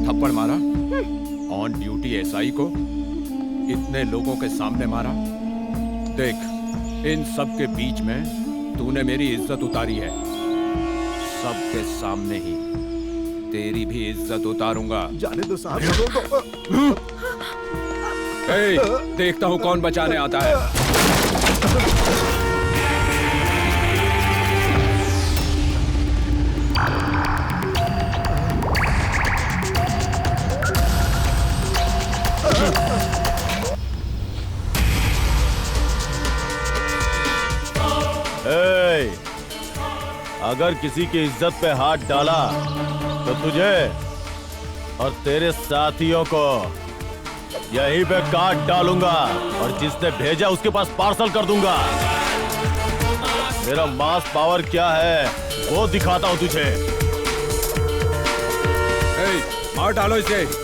थप्पड़ मारा ऑन ड्यूटी एसआई को, इतने लोगों के सामने मारा। देख, इन सब के बीच में तूने मेरी इज्जत उतारी है, सबके सामने ही तेरी भी इज्जत उतारूंगा। जाने दो साहब। देखता हूँ कौन बचाने आता है। अगर किसी की इज्जत पे हाथ डाला तो तुझे और तेरे साथियों को यहीं पे काट डालूंगा और जिसने भेजा उसके पास पार्सल कर दूंगा। मेरा मास पावर क्या है वो दिखाता हूं तुझे। मार डालो इसे।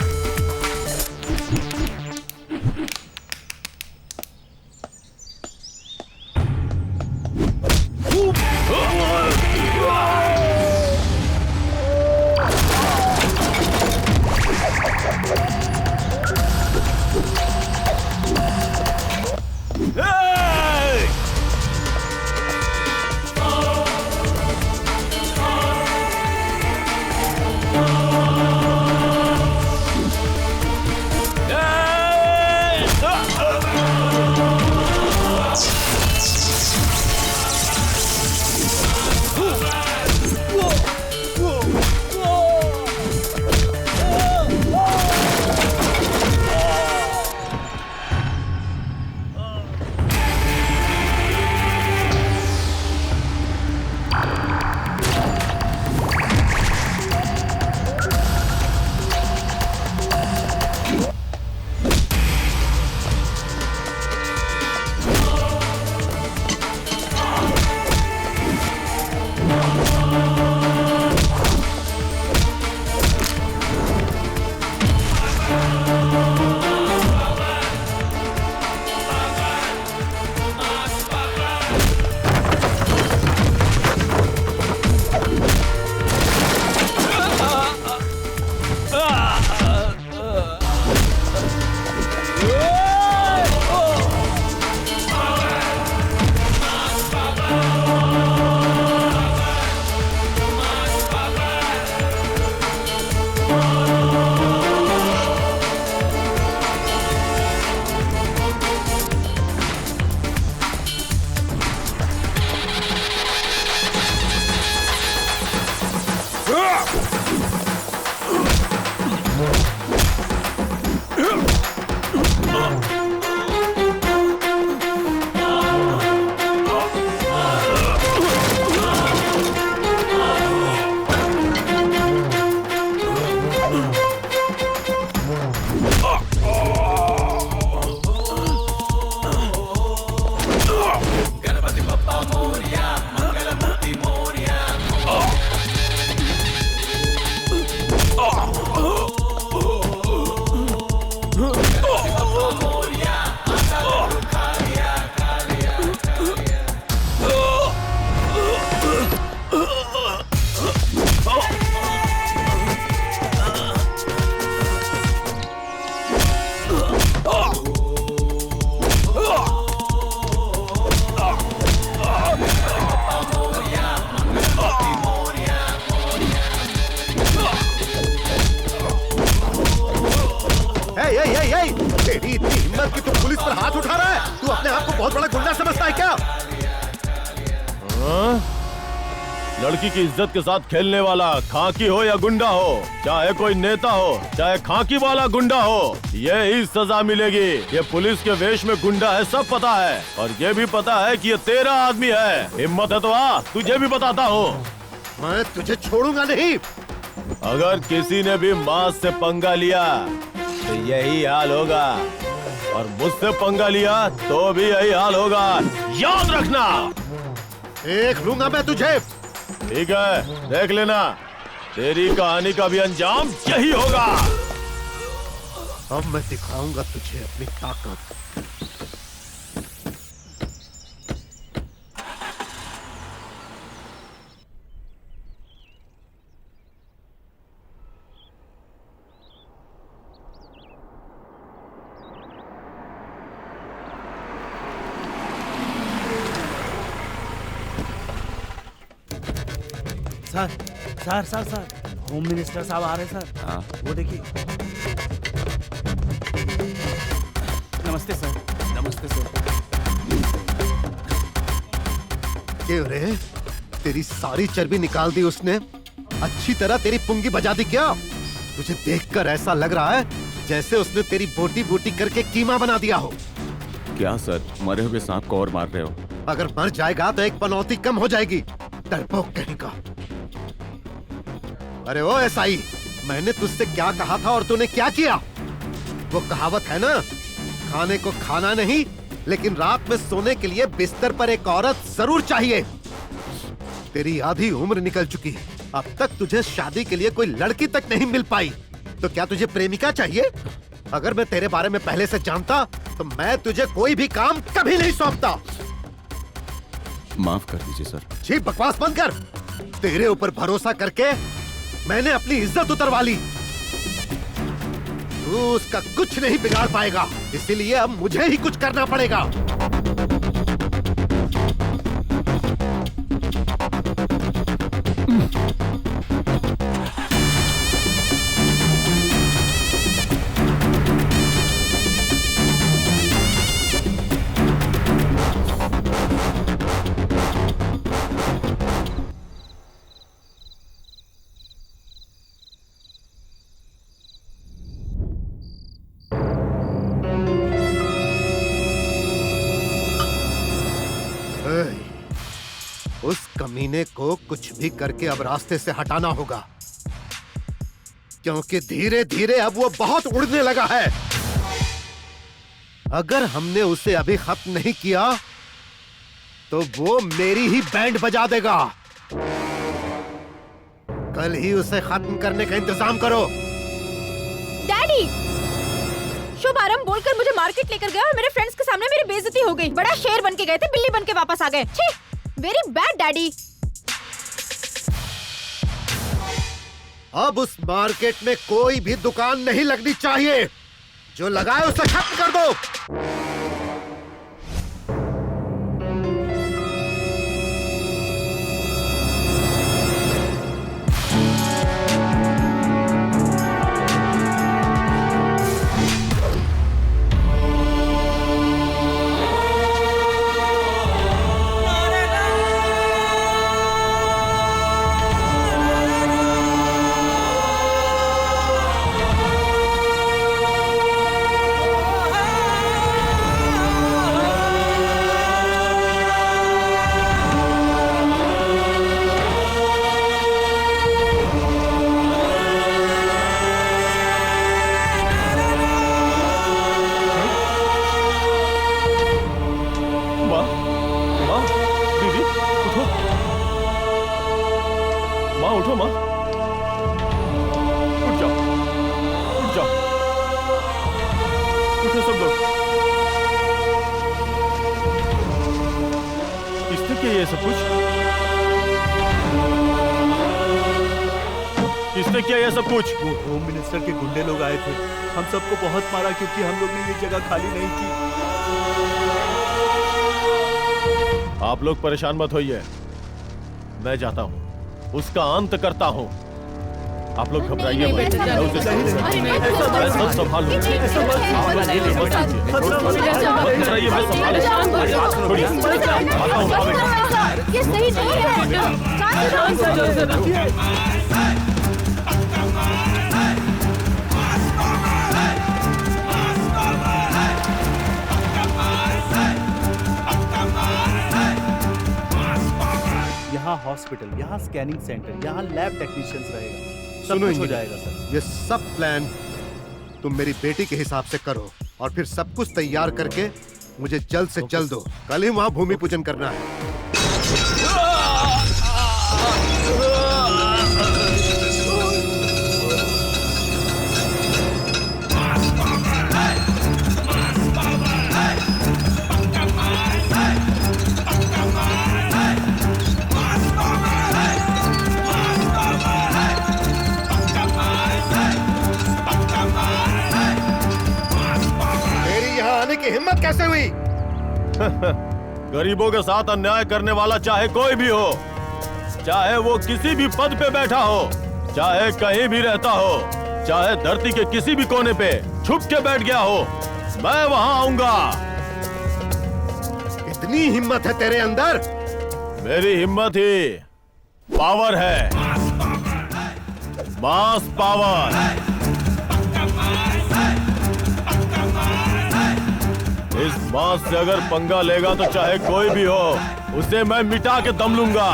बहुत बड़ा गुंडा समझता है क्या? हाँ? लड़की की इज्जत के साथ खेलने वाला खाकी हो या गुंडा हो, चाहे कोई नेता हो, चाहे खाकी वाला गुंडा हो, यही सजा मिलेगी। ये पुलिस के वेश में गुंडा है, सब पता है। और ये भी पता है कि ये तेरा आदमी है। हिम्मत है तो आ, तुझे भी बताता हूँ। मैं तुझे छोड़ूंगा नहीं। अगर किसी ने भी मास से पंगा लिया तो यही हाल होगा, और मुझसे पंगा लिया तो भी यही हाल होगा, याद रखना। देख लूंगा मैं तुझे। ठीक है, देख लेना, तेरी कहानी का भी अंजाम यही होगा। अब मैं दिखाऊंगा तुझे अपनी ताकत। Sir sir sir sir, home minister साहब आ रहे हैं सर। हाँ। वो देखिए। नमस्ते सर। नमस्ते सर। क्यों रे, तेरी सारी चर्बी निकाल दी उसने? अच्छी तरह तेरी पुंगी बजा दी क्या? तुझे देखकर ऐसा लग रहा है जैसे उसने तेरी बोटी बोटी करके कीमा बना दिया हो। क्या सर, मरे हुए सांप को और मार रहे हो? अगर मर जाएगा तो एक पनौती कम हो जाएगी, डरपोक कहेगा। अरे ओ एसआई, मैंने तुझसे क्या कहा था और तूने क्या किया? वो कहावत है ना, खाने को खाना नहीं, लेकिन रात में सोने के लिए बिस्तर पर एक औरत जरूर चाहिए। तेरी आधी उम्र निकल चुकी है, अब तक तुझे शादी के लिए कोई लड़की तक नहीं मिल पाई, तो क्या तुझे प्रेमिका चाहिए? अगर मैं तेरे बारे में पहले से जानता तो मैं तुझे कोई भी काम कभी नहीं सौंपता। माफ कर दीजिए सर। छी, बकवास बंद कर। तेरे ऊपर भरोसा करके मैंने अपनी इज्जत उतरवा ली। तू उसका कुछ नहीं बिगाड़ पाएगा, इसीलिए अब मुझे ही कुछ करना पड़ेगा। उस कमीने को कुछ भी करके अब रास्ते से हटाना होगा, क्योंकि धीरे धीरे अब वो बहुत उड़ने लगा है। अगर हमने उसे अभी खत्म नहीं किया तो वो मेरी ही बैंड बजा देगा। कल ही उसे खत्म करने का इंतजाम करो। डैडी, शुभारंभ बोलकर मुझे मार्केट लेकर गया और मेरे फ्रेंड्स के सामने मेरी बेइज्जती हो गई। बड़ा शेर बन के गए थे, बिल्ली बन के वापस आ गए। छी, वेरी बैड डैडी। अब उस मार्केट में कोई भी दुकान नहीं लगनी चाहिए, जो लगाए उसे खत्म कर दो। उठो माँ, उठ जाओ, उठ जाओ, उठो सब लोग। किसने किया ये सब कुछ? किसने किया ये सब कुछ? वो होम मिनिस्टर के गुंडे लोग आए थे, हम सबको बहुत मारा क्योंकि हम लोग ने ये जगह खाली नहीं की। आप लोग परेशान मत होइए, मैं जाता हूँ, उसका अंत करता हूँ। आप लोग घबराइए मत। मैं उसे सब संभाल लूंगा। मत घबराइए, मैं संभाल लूंगा। छोड़िए, आता हूँ, ये सही नहीं है। यहाँ हॉस्पिटल, यहाँ स्कैनिंग सेंटर, यहाँ लैब टेक्नीशियंस रहेगा, सब सुनो कुछ हो इंजीनियर, जाएगा सर। ये सब प्लान तुम मेरी बेटी के हिसाब से करो और फिर सब कुछ तैयार करके मुझे जल्द से जल्द दो। कल ही वहाँ भूमि पूजन करना है। की हिम्मत कैसे हुई? गरीबों के साथ अन्याय करने वाला चाहे कोई भी हो, चाहे वो किसी भी पद पे बैठा हो, चाहे कहीं भी रहता हो, चाहे धरती के किसी भी कोने पे छुप के बैठ गया हो, मैं वहां आऊंगा। इतनी हिम्मत है तेरे अंदर? मेरी हिम्मत ही पावर है, मास पावर। इस मास से अगर पंगा लेगा तो चाहे कोई भी हो, उसे मैं मिटा के दम लूंगा।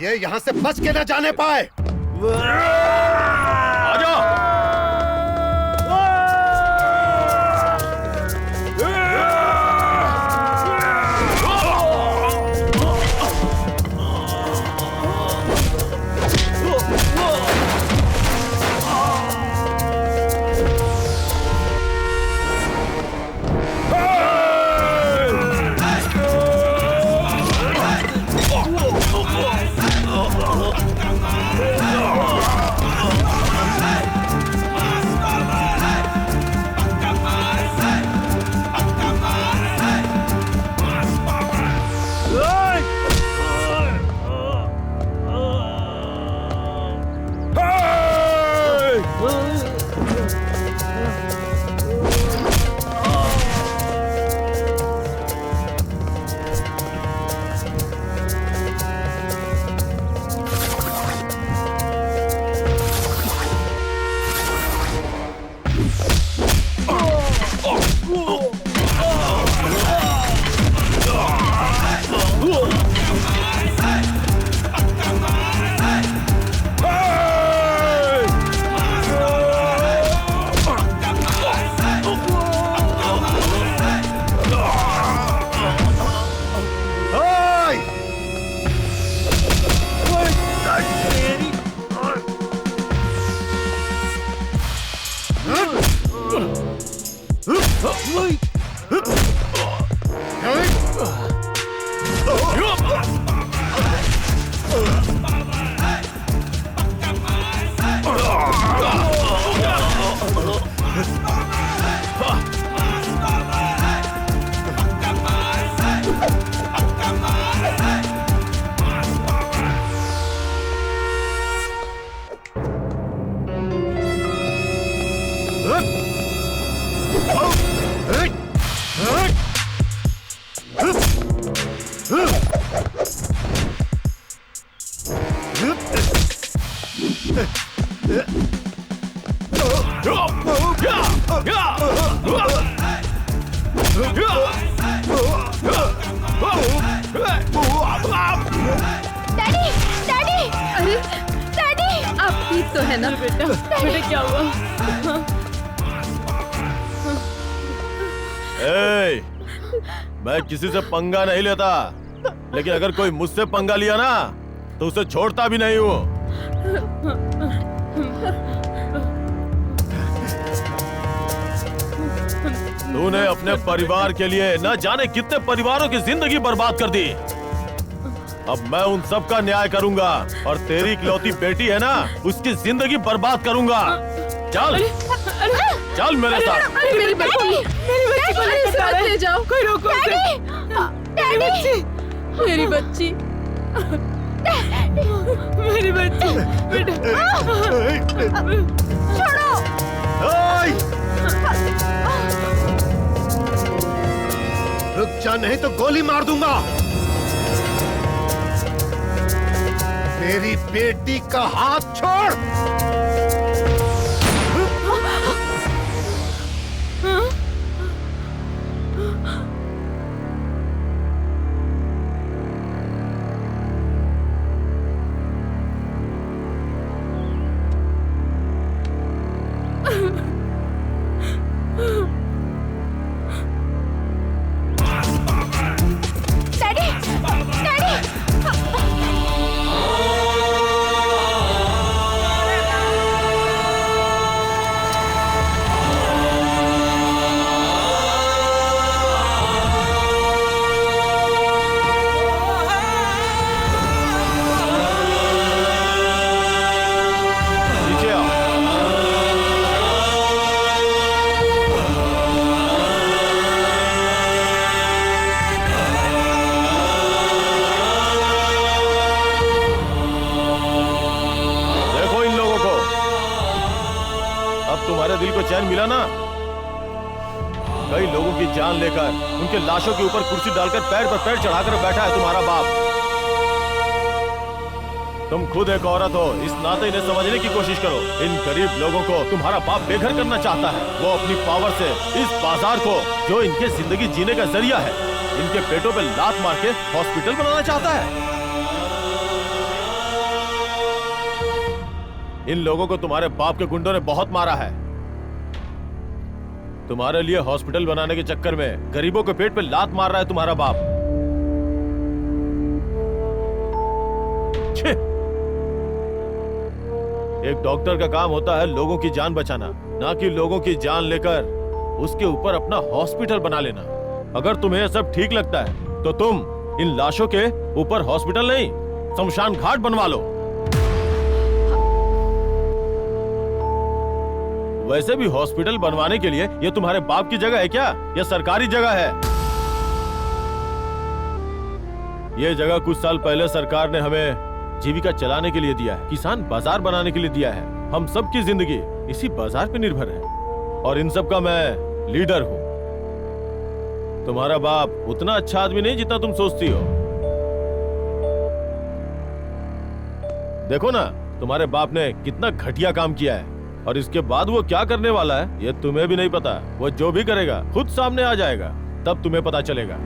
ये यहाँ से बच के न जाने पाए। आजा। डैडी, डैडी, अरे डैडी, आप ठीक तो है ना? बेटा, बेटा क्या हुआ? ए, मैं किसी से पंगा नहीं लेता, लेकिन अगर कोई मुझसे पंगा लिया ना तो उसे छोड़ता भी नहीं हूँ। तूने अपने परिवार के लिए न जाने कितने परिवारों की जिंदगी बर्बाद कर दी। अब मैं उन सब का न्याय करूंगा और तेरी इकलौती बेटी है ना, उसकी जिंदगी बर्बाद करूंगा। चल चल मेरे साथ। मेरी बच्ची को ले जाओ। कोई रोको उसे। डैडी, मेरी बच्ची, मेरी बच्ची, बेटा। छोड़ो। रुक जा, नहीं तो गोली मार दूंगा। मेरी बेटी का हाथ छोड़। दिल को चैन मिला ना? कई लोगों की जान लेकर उनके लाशों के ऊपर कुर्सी डालकर पैर पर पैर चढ़ाकर बैठा है तुम्हारा बाप। तुम खुद एक औरत हो, इस नाते इन्हें समझने की कोशिश करो। इन गरीब लोगों को तुम्हारा बाप बेघर करना चाहता है। वो अपनी पावर से इस बाजार को, जो इनके जिंदगी जीने का जरिया है, इनके पेटों पे लात मार के हॉस्पिटल बनाना चाहता है। इन लोगों को तुम्हारे बाप के गुंडों ने बहुत मारा है। तुम्हारे लिए हॉस्पिटल बनाने के चक्कर में गरीबों के पेट पे लात मार रहा है तुम्हारा बाप। छे! एक डॉक्टर का काम होता है लोगों की जान बचाना, ना कि लोगों की जान लेकर उसके ऊपर अपना हॉस्पिटल बना लेना। अगर तुम्हें यह सब ठीक लगता है तो तुम इन लाशों के ऊपर हॉस्पिटल नहीं, शमशान घाट बनवा लो। वैसे भी हॉस्पिटल बनवाने के लिए ये तुम्हारे बाप की जगह है क्या? यह सरकारी जगह है। यह जगह कुछ साल पहले सरकार ने हमें जीविका चलाने के लिए दिया है, किसान बाजार बनाने के लिए दिया है। हम सब की जिंदगी इसी बाजार पे निर्भर है और इन सब का मैं लीडर हूँ। तुम्हारा बाप उतना अच्छा आदमी नहीं जितना तुम सोचती हो। देखो ना, तुम्हारे बाप ने कितना घटिया काम किया है और इसके बाद वो क्या करने वाला है ये तुम्हें भी नहीं पता। वो जो भी करेगा खुद सामने आ जाएगा, तब तुम्हें पता चलेगा।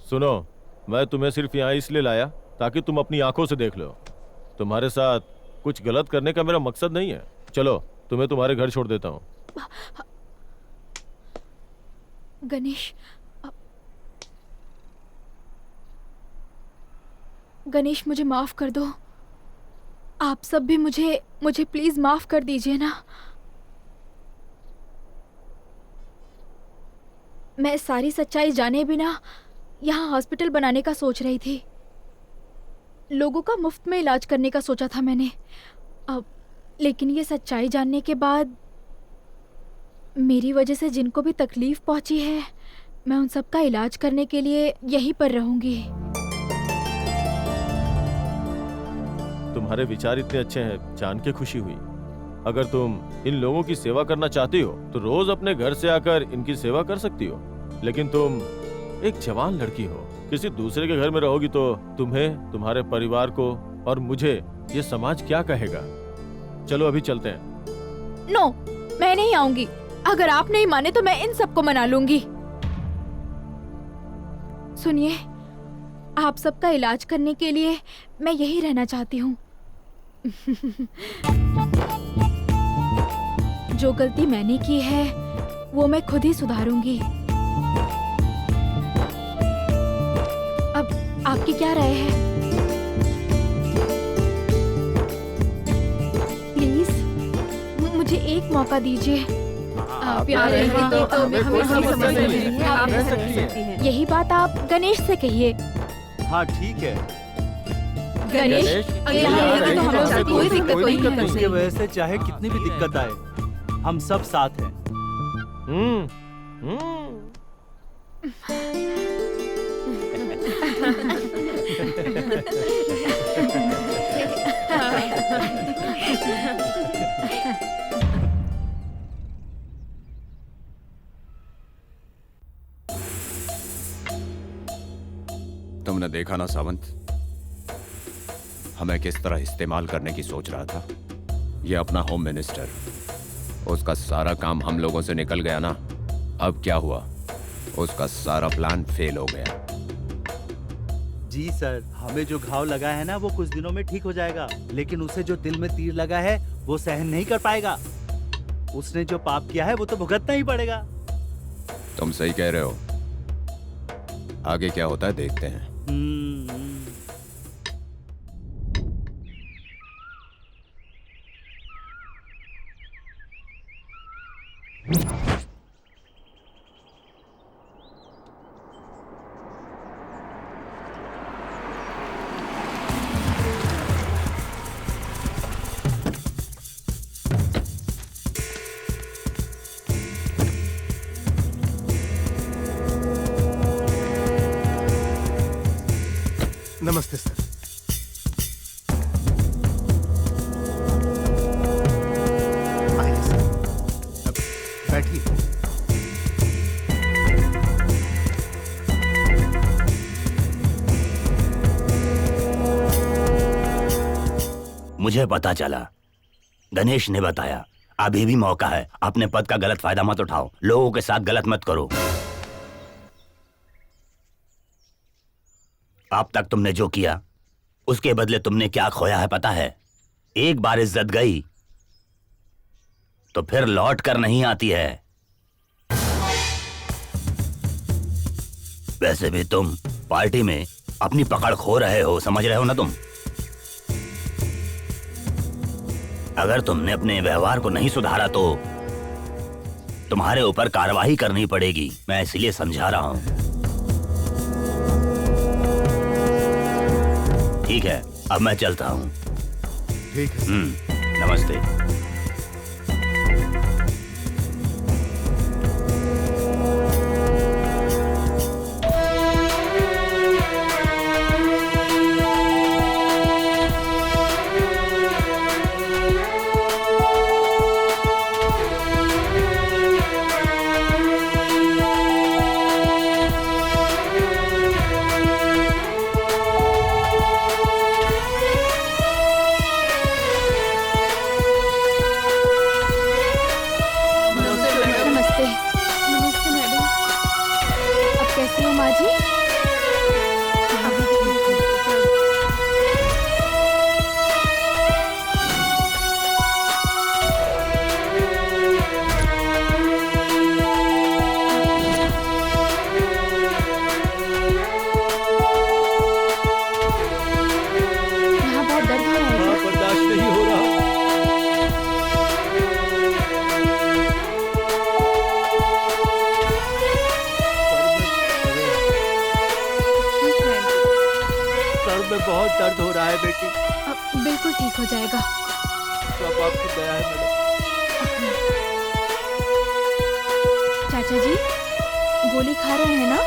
सुनो, मैं तुम्हें सिर्फ यहाँ इसलिए लाया ताकि तुम अपनी आंखों से देख लो। तुम्हारे साथ कुछ गलत करने का मेरा मकसद नहीं है। चलो, तुम्हें तुम्हारे घर छोड़ देता हूँ। गणेश, मुझे माफ कर दो। आप सब भी मुझे प्लीज माफ कर दीजिए ना। मैं सारी सच्चाई जाने बिना यहाँ हॉस्पिटल बनाने का सोच रही थी। लोगों का मुफ्त में इलाज करने का सोचा था मैंने। अब लेकिन ये सच्चाई जानने के बाद मेरी वजह से जिनको भी तकलीफ पहुंची है, मैं उन सब का इलाज करने के लिए यहीं पर रहूंगी। तुम्हारे विचार इतने अच्छे हैं, जान के खुशी हुई। अगर तुम इन लोगों की सेवा करना चाहती हो तो रोज अपने घर से आकर इनकी सेवा कर सकती हो। लेकिन तुम एक जवान लड़की हो, किसी दूसरे के घर में रहोगी तो तुम्हें, तुम्हारे परिवार को और मुझे ये समाज क्या कहेगा। चलो अभी चलते हैं। नो, मैं नहीं आऊंगी। अगर आप नहीं माने तो मैं इन सबको मना लूंगी। सुनिए, आप सबका इलाज करने के लिए मैं यही रहना चाहती हूँ। जो गलती मैंने की है वो मैं खुद ही सुधारूंगी। अब आपकी क्या राय है? प्लीज मुझे एक मौका दीजिए। यही बात आप गणेश से कहिए। हाँ ठीक है गणेश, तो हम लोग कोई दिक्कत नहीं है। उसकी वजह से चाहे कितनी भी दिक्कत आए, हम सब साथ हैं। तुमने देखा ना सावंत, हमें किस तरह इस्तेमाल करने की सोच रहा था। ये अपना होम मिनिस्टर, उसका सारा काम हम लोगों से निकल गया ना। अब क्या हुआ, उसका सारा प्लान फेल हो गया। जी सर, हमें जो घाव लगा है ना वो कुछ दिनों में ठीक हो जाएगा, लेकिन उसे जो दिल में तीर लगा है वो सहन नहीं कर पाएगा। उसने जो पाप किया है वो तो भुगतना ही पड़ेगा। तुम सही कह रहे हो, आगे क्या होता है देखते हैं। नमस्ते सर। आइए सर, अब बैठिए। मुझे पता चला, गणेश ने बताया, अभी भी मौका है। अपने पद का गलत फायदा मत उठाओ, लोगों के साथ गलत मत करो। अब तक तुमने जो किया उसके बदले तुमने क्या खोया है पता है? एक बार इज्जत गई तो फिर लौट कर नहीं आती है। वैसे भी तुम पार्टी में अपनी पकड़ खो रहे हो, समझ रहे हो ना तुम? अगर तुमने अपने व्यवहार को नहीं सुधारा तो तुम्हारे ऊपर कार्रवाई करनी पड़ेगी। मैं इसलिए समझा रहा हूं। ठीक है, अब मैं चलता हूँ। ठीक है। नमस्ते। बहुत दर्द हो रहा है बेटी। बिल्कुल ठीक हो जाएगा। सब आपकी दया है मैडम। चाचा जी गोली खा रहे हैं ना?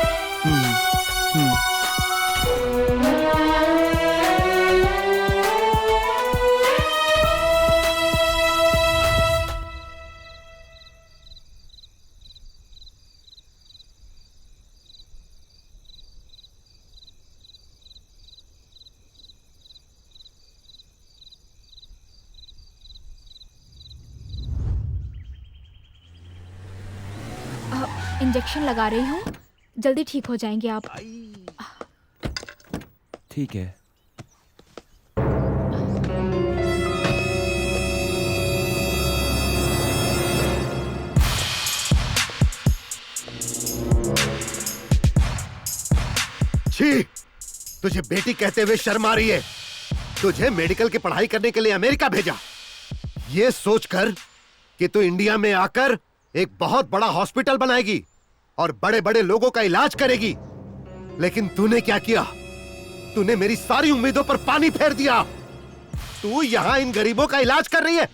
इंजेक्शन लगा रही हूँ, जल्दी ठीक हो जाएंगे आप। ठीक है। छी, तुझे बेटी कहते हुए शर्म आ रही है? तुझे मेडिकल की पढ़ाई करने के लिए अमेरिका भेजा, ये सोचकर कि तू इंडिया में आकर एक बहुत बड़ा हॉस्पिटल बनाएगी और बड़े बड़े लोगों का इलाज करेगी। लेकिन तूने क्या किया? तूने मेरी सारी उम्मीदों पर पानी फेर दिया। तू यहाँ इन गरीबों का इलाज कर रही है,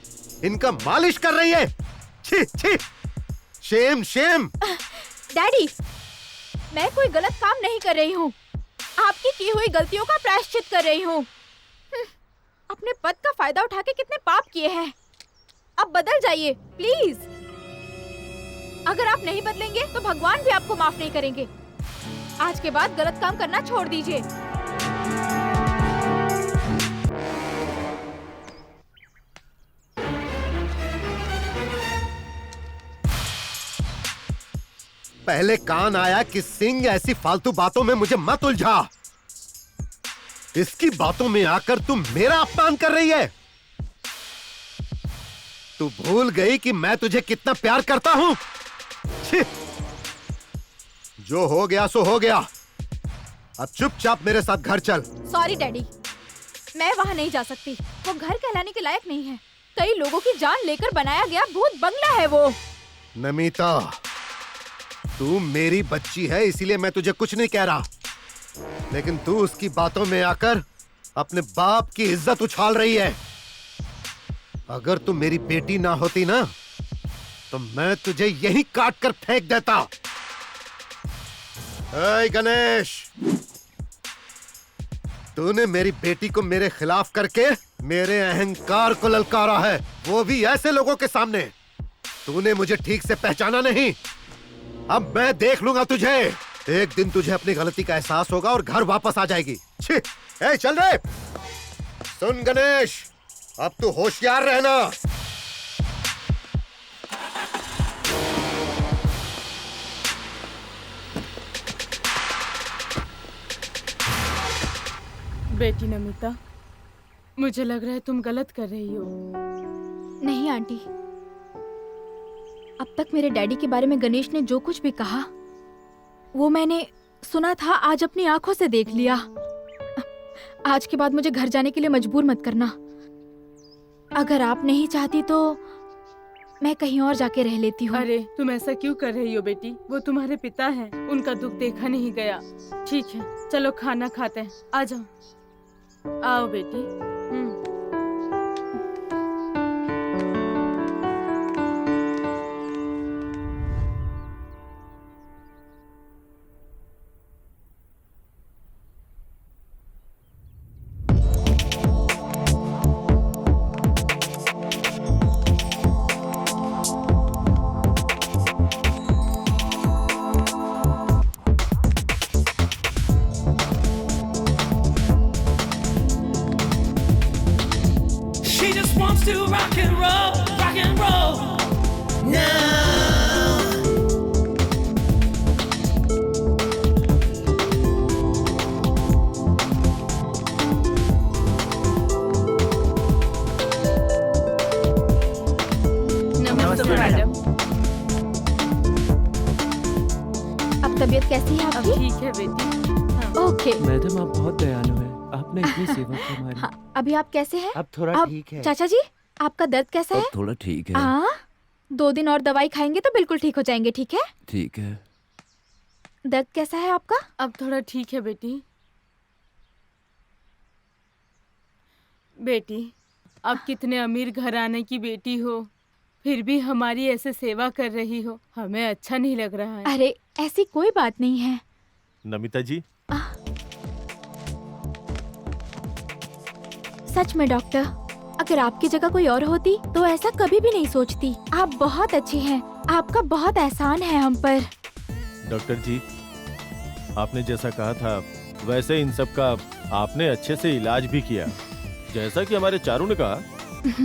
इनका मालिश कर रही है। छी छी, शेम शेम। डैडी, मैं कोई गलत काम नहीं कर रही हूँ। आपकी की हुई गलतियों का प्रायश्चित कर रही हूँ। अपने पद का फायदा उठा के कितने पाप किए हैं। अब बदल जाइए प्लीज। अगर आप नहीं बदलेंगे तो भगवान भी आपको माफ नहीं करेंगे। आज के बाद गलत काम करना छोड़ दीजिए। पहले कान आया कि सिंह ऐसी फालतू बातों में मुझे मत उलझा। इसकी बातों में आकर तुम मेरा अपमान कर रही है। तू भूल गई कि मैं तुझे कितना प्यार करता हूं। छी! जो हो गया सो हो गया। अब चुपचाप मेरे साथ घर चल। सॉरी डैडी, मैं वहाँ नहीं जा सकती। वो घर कहलाने के लायक नहीं है। कई लोगों की जान लेकर बनाया गया भूत बंगला है वो। नमिता, तू मेरी बच्ची है इसीलिए मैं तुझे कुछ नहीं कह रहा, लेकिन तू उसकी बातों में आकर अपने बाप की इज्जत उछाल रही है। अगर तू मेरी बेटी ना होती ना तो मैं तुझे यहीं काट कर फेंक देता। ऐ गणेश, तूने मेरी बेटी को मेरे खिलाफ करके मेरे अहंकार को ललकारा है, वो भी ऐसे लोगों के सामने। तूने मुझे ठीक से पहचाना नहीं। अब मैं देख लूंगा तुझे। एक दिन तुझे अपनी गलती का एहसास होगा और घर वापस आ जाएगी। छी! ए, चल रे। सुन गणेश, अब तू होशियार रहना। बेटी नमिता, मुझे लग रहा है तुम गलत कर रही हो। नहीं आंटी, अब तक मेरे डैडी के बारे में गणेश ने जो कुछ भी कहा वो मैंने सुना था, आज अपनी आंखों से देख लिया। आज के बाद मुझे घर जाने के लिए मजबूर मत करना। अगर आप नहीं चाहती तो मैं कहीं और जाके रह लेती हूँ। अरे तुम ऐसा क्यों कर रही हो बेटी? वो तुम्हारे पिता हैं, उनका दुख देखा नहीं गया। ठीक है, चलो खाना खाते हैं। आ जाओ। आओ बेटी। To rock and roll now. नमस्ते मैडम। अब तबीयत कैसी है आपकी? ठीक है बेटी। ओके। मैडम आप बहुत दयालु हैं, आपने इतनी सेवा की हमारी। हाँ, अभी आप कैसे हैं? अब थोड़ा ठीक है। चाचा जी, आपका दर्द कैसा है? अब थोड़ा ठीक है। हाँ, 2 दिन और दवाई खाएंगे तो बिल्कुल ठीक हो जाएंगे। ठीक है? ठीक है। दर्द कैसा है आपका? अब थोड़ा ठीक है बेटी। बेटी, आप कितने अमीर घराने की बेटी हो, फिर भी हमारी ऐसे सेवा कर रही हो, हमें अच्छा नहीं लग रहा है। अरे ऐसी कोई बात नहीं है। नमिता जी, सच में डॉक्टर, अगर आपकी जगह कोई और होती तो ऐसा कभी भी नहीं सोचती। आप बहुत अच्छे हैं, आपका बहुत एहसान है हम पर। डॉक्टर जी, आपने जैसा कहा था वैसे इन सब का आपने अच्छे से इलाज भी किया। जैसा कि हमारे चारू ने कहा,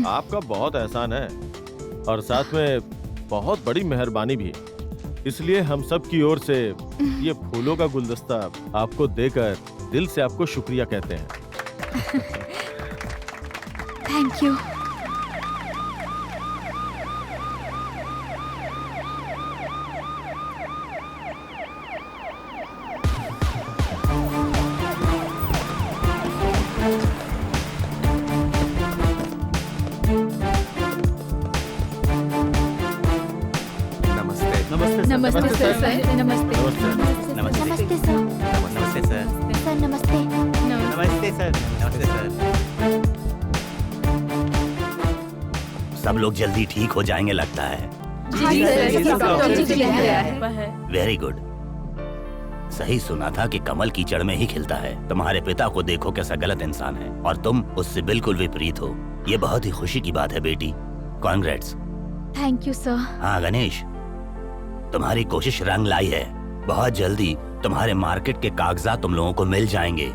आपका बहुत एहसान है और साथ में बहुत बड़ी मेहरबानी भी। इसलिए हम सब की ओर से ये फूलों का गुलदस्ता आपको देकर दिल से आपको शुक्रिया कहते हैं। Thank you. नमस्ते सर। नमस्ते सर। नमस्ते सर। नमस्ते सर। सर नमस्ते। नमस्ते सर। नमस्ते सर। सब लोग जल्दी ठीक हो जाएंगे लगता है। Very good. सही सुना था कि कमल कीचड़ में ही खिलता है। तुम्हारे पिता को देखो कैसा गलत इंसान है और तुम उससे बिल्कुल विपरीत हो। ये बहुत ही खुशी की बात है बेटी। कॉन्ग्रेट्स। Thank you sir. हाँ गणेश, तुम्हारी कोशिश रंग लाई है। बहुत जल्दी तुम्हारे मार्केट के कागजात तुम लोगों को मिल जाएंगे।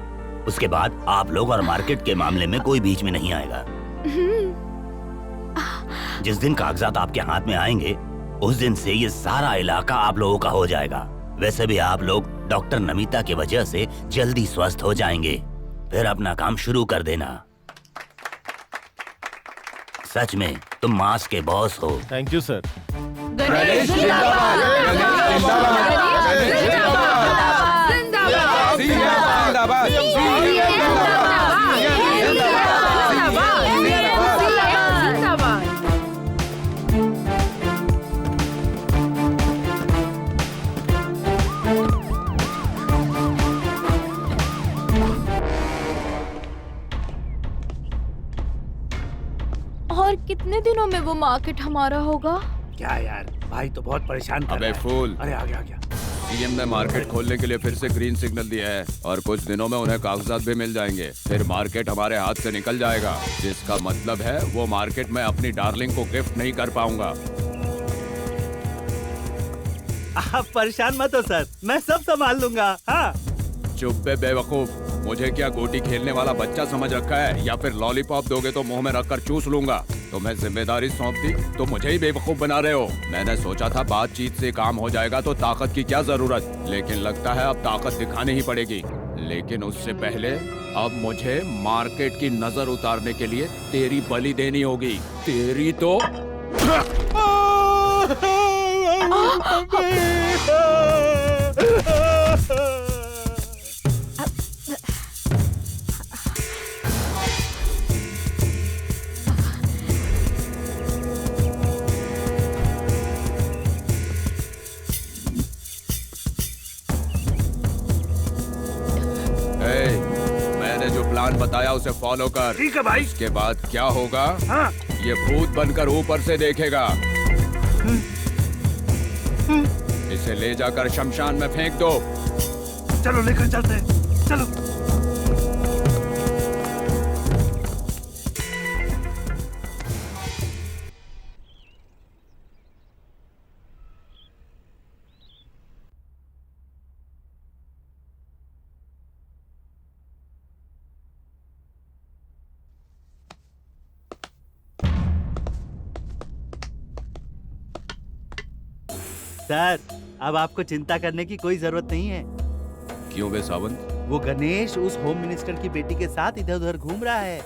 उसके बाद आप लोग और मार्केट के मामले में कोई बीच में नहीं आएगा। जिस दिन कागजात आपके हाथ में आएंगे उस दिन से ये सारा इलाका आप लोगों का हो जाएगा। वैसे भी आप लोग डॉक्टर नमिता की वजह से जल्दी स्वस्थ हो जाएंगे। फिर अपना काम शुरू कर देना। सच में तुम मास के बॉस हो। Thank you sir. गणेश जिंदाबाद, गणेश जिंदाबाद, और कितने दिनों में वो मार्केट हमारा होगा? क्या यार, भाई तो बहुत परेशान कर अबे रहा है। फूल। अरे आ गया। सीएम ने मार्केट खोलने के लिए फिर से ग्रीन सिग्नल दिया है और कुछ दिनों में उन्हें कागजात भी मिल जाएंगे। फिर मार्केट हमारे हाथ से निकल जाएगा, जिसका मतलब है वो मार्केट में अपनी डार्लिंग को गिफ्ट नहीं कर पाऊंगा। आप परेशान मत हो सर, मैं सब संभाल लूंगा। हाँ। चुप बे बेवकूफ, मुझे क्या गोटी खेलने वाला बच्चा समझ रखा है, या फिर लॉलीपॉप दोगे तो मुंह में रखकर चूस लूंगा। तुम्हें जिम्मेदारी सौंप दी तो मुझे ही बेवकूफ बना रहे हो। मैंने सोचा था बातचीत से काम हो जाएगा तो ताकत की क्या जरूरत, लेकिन लगता है अब ताकत दिखानी ही पड़ेगी। लेकिन उससे पहले अब मुझे मार्केट की नजर उतारने के लिए तेरी बलि देनी होगी। तेरी तो मैंने जो प्लान बताया उसे फॉलो कर। ठीक है भाई। इसके बाद क्या होगा? हाँ। ये भूत बनकर ऊपर से देखेगा। इसे ले जाकर शमशान में फेंक दो। चलो लेकर चलते हैं, चलो। सर, अब आपको चिंता करने की कोई जरूरत नहीं है। क्यों बे सावंत? वो गणेश उस होम मिनिस्टर की बेटी के साथ इधर उधर घूम रहा है।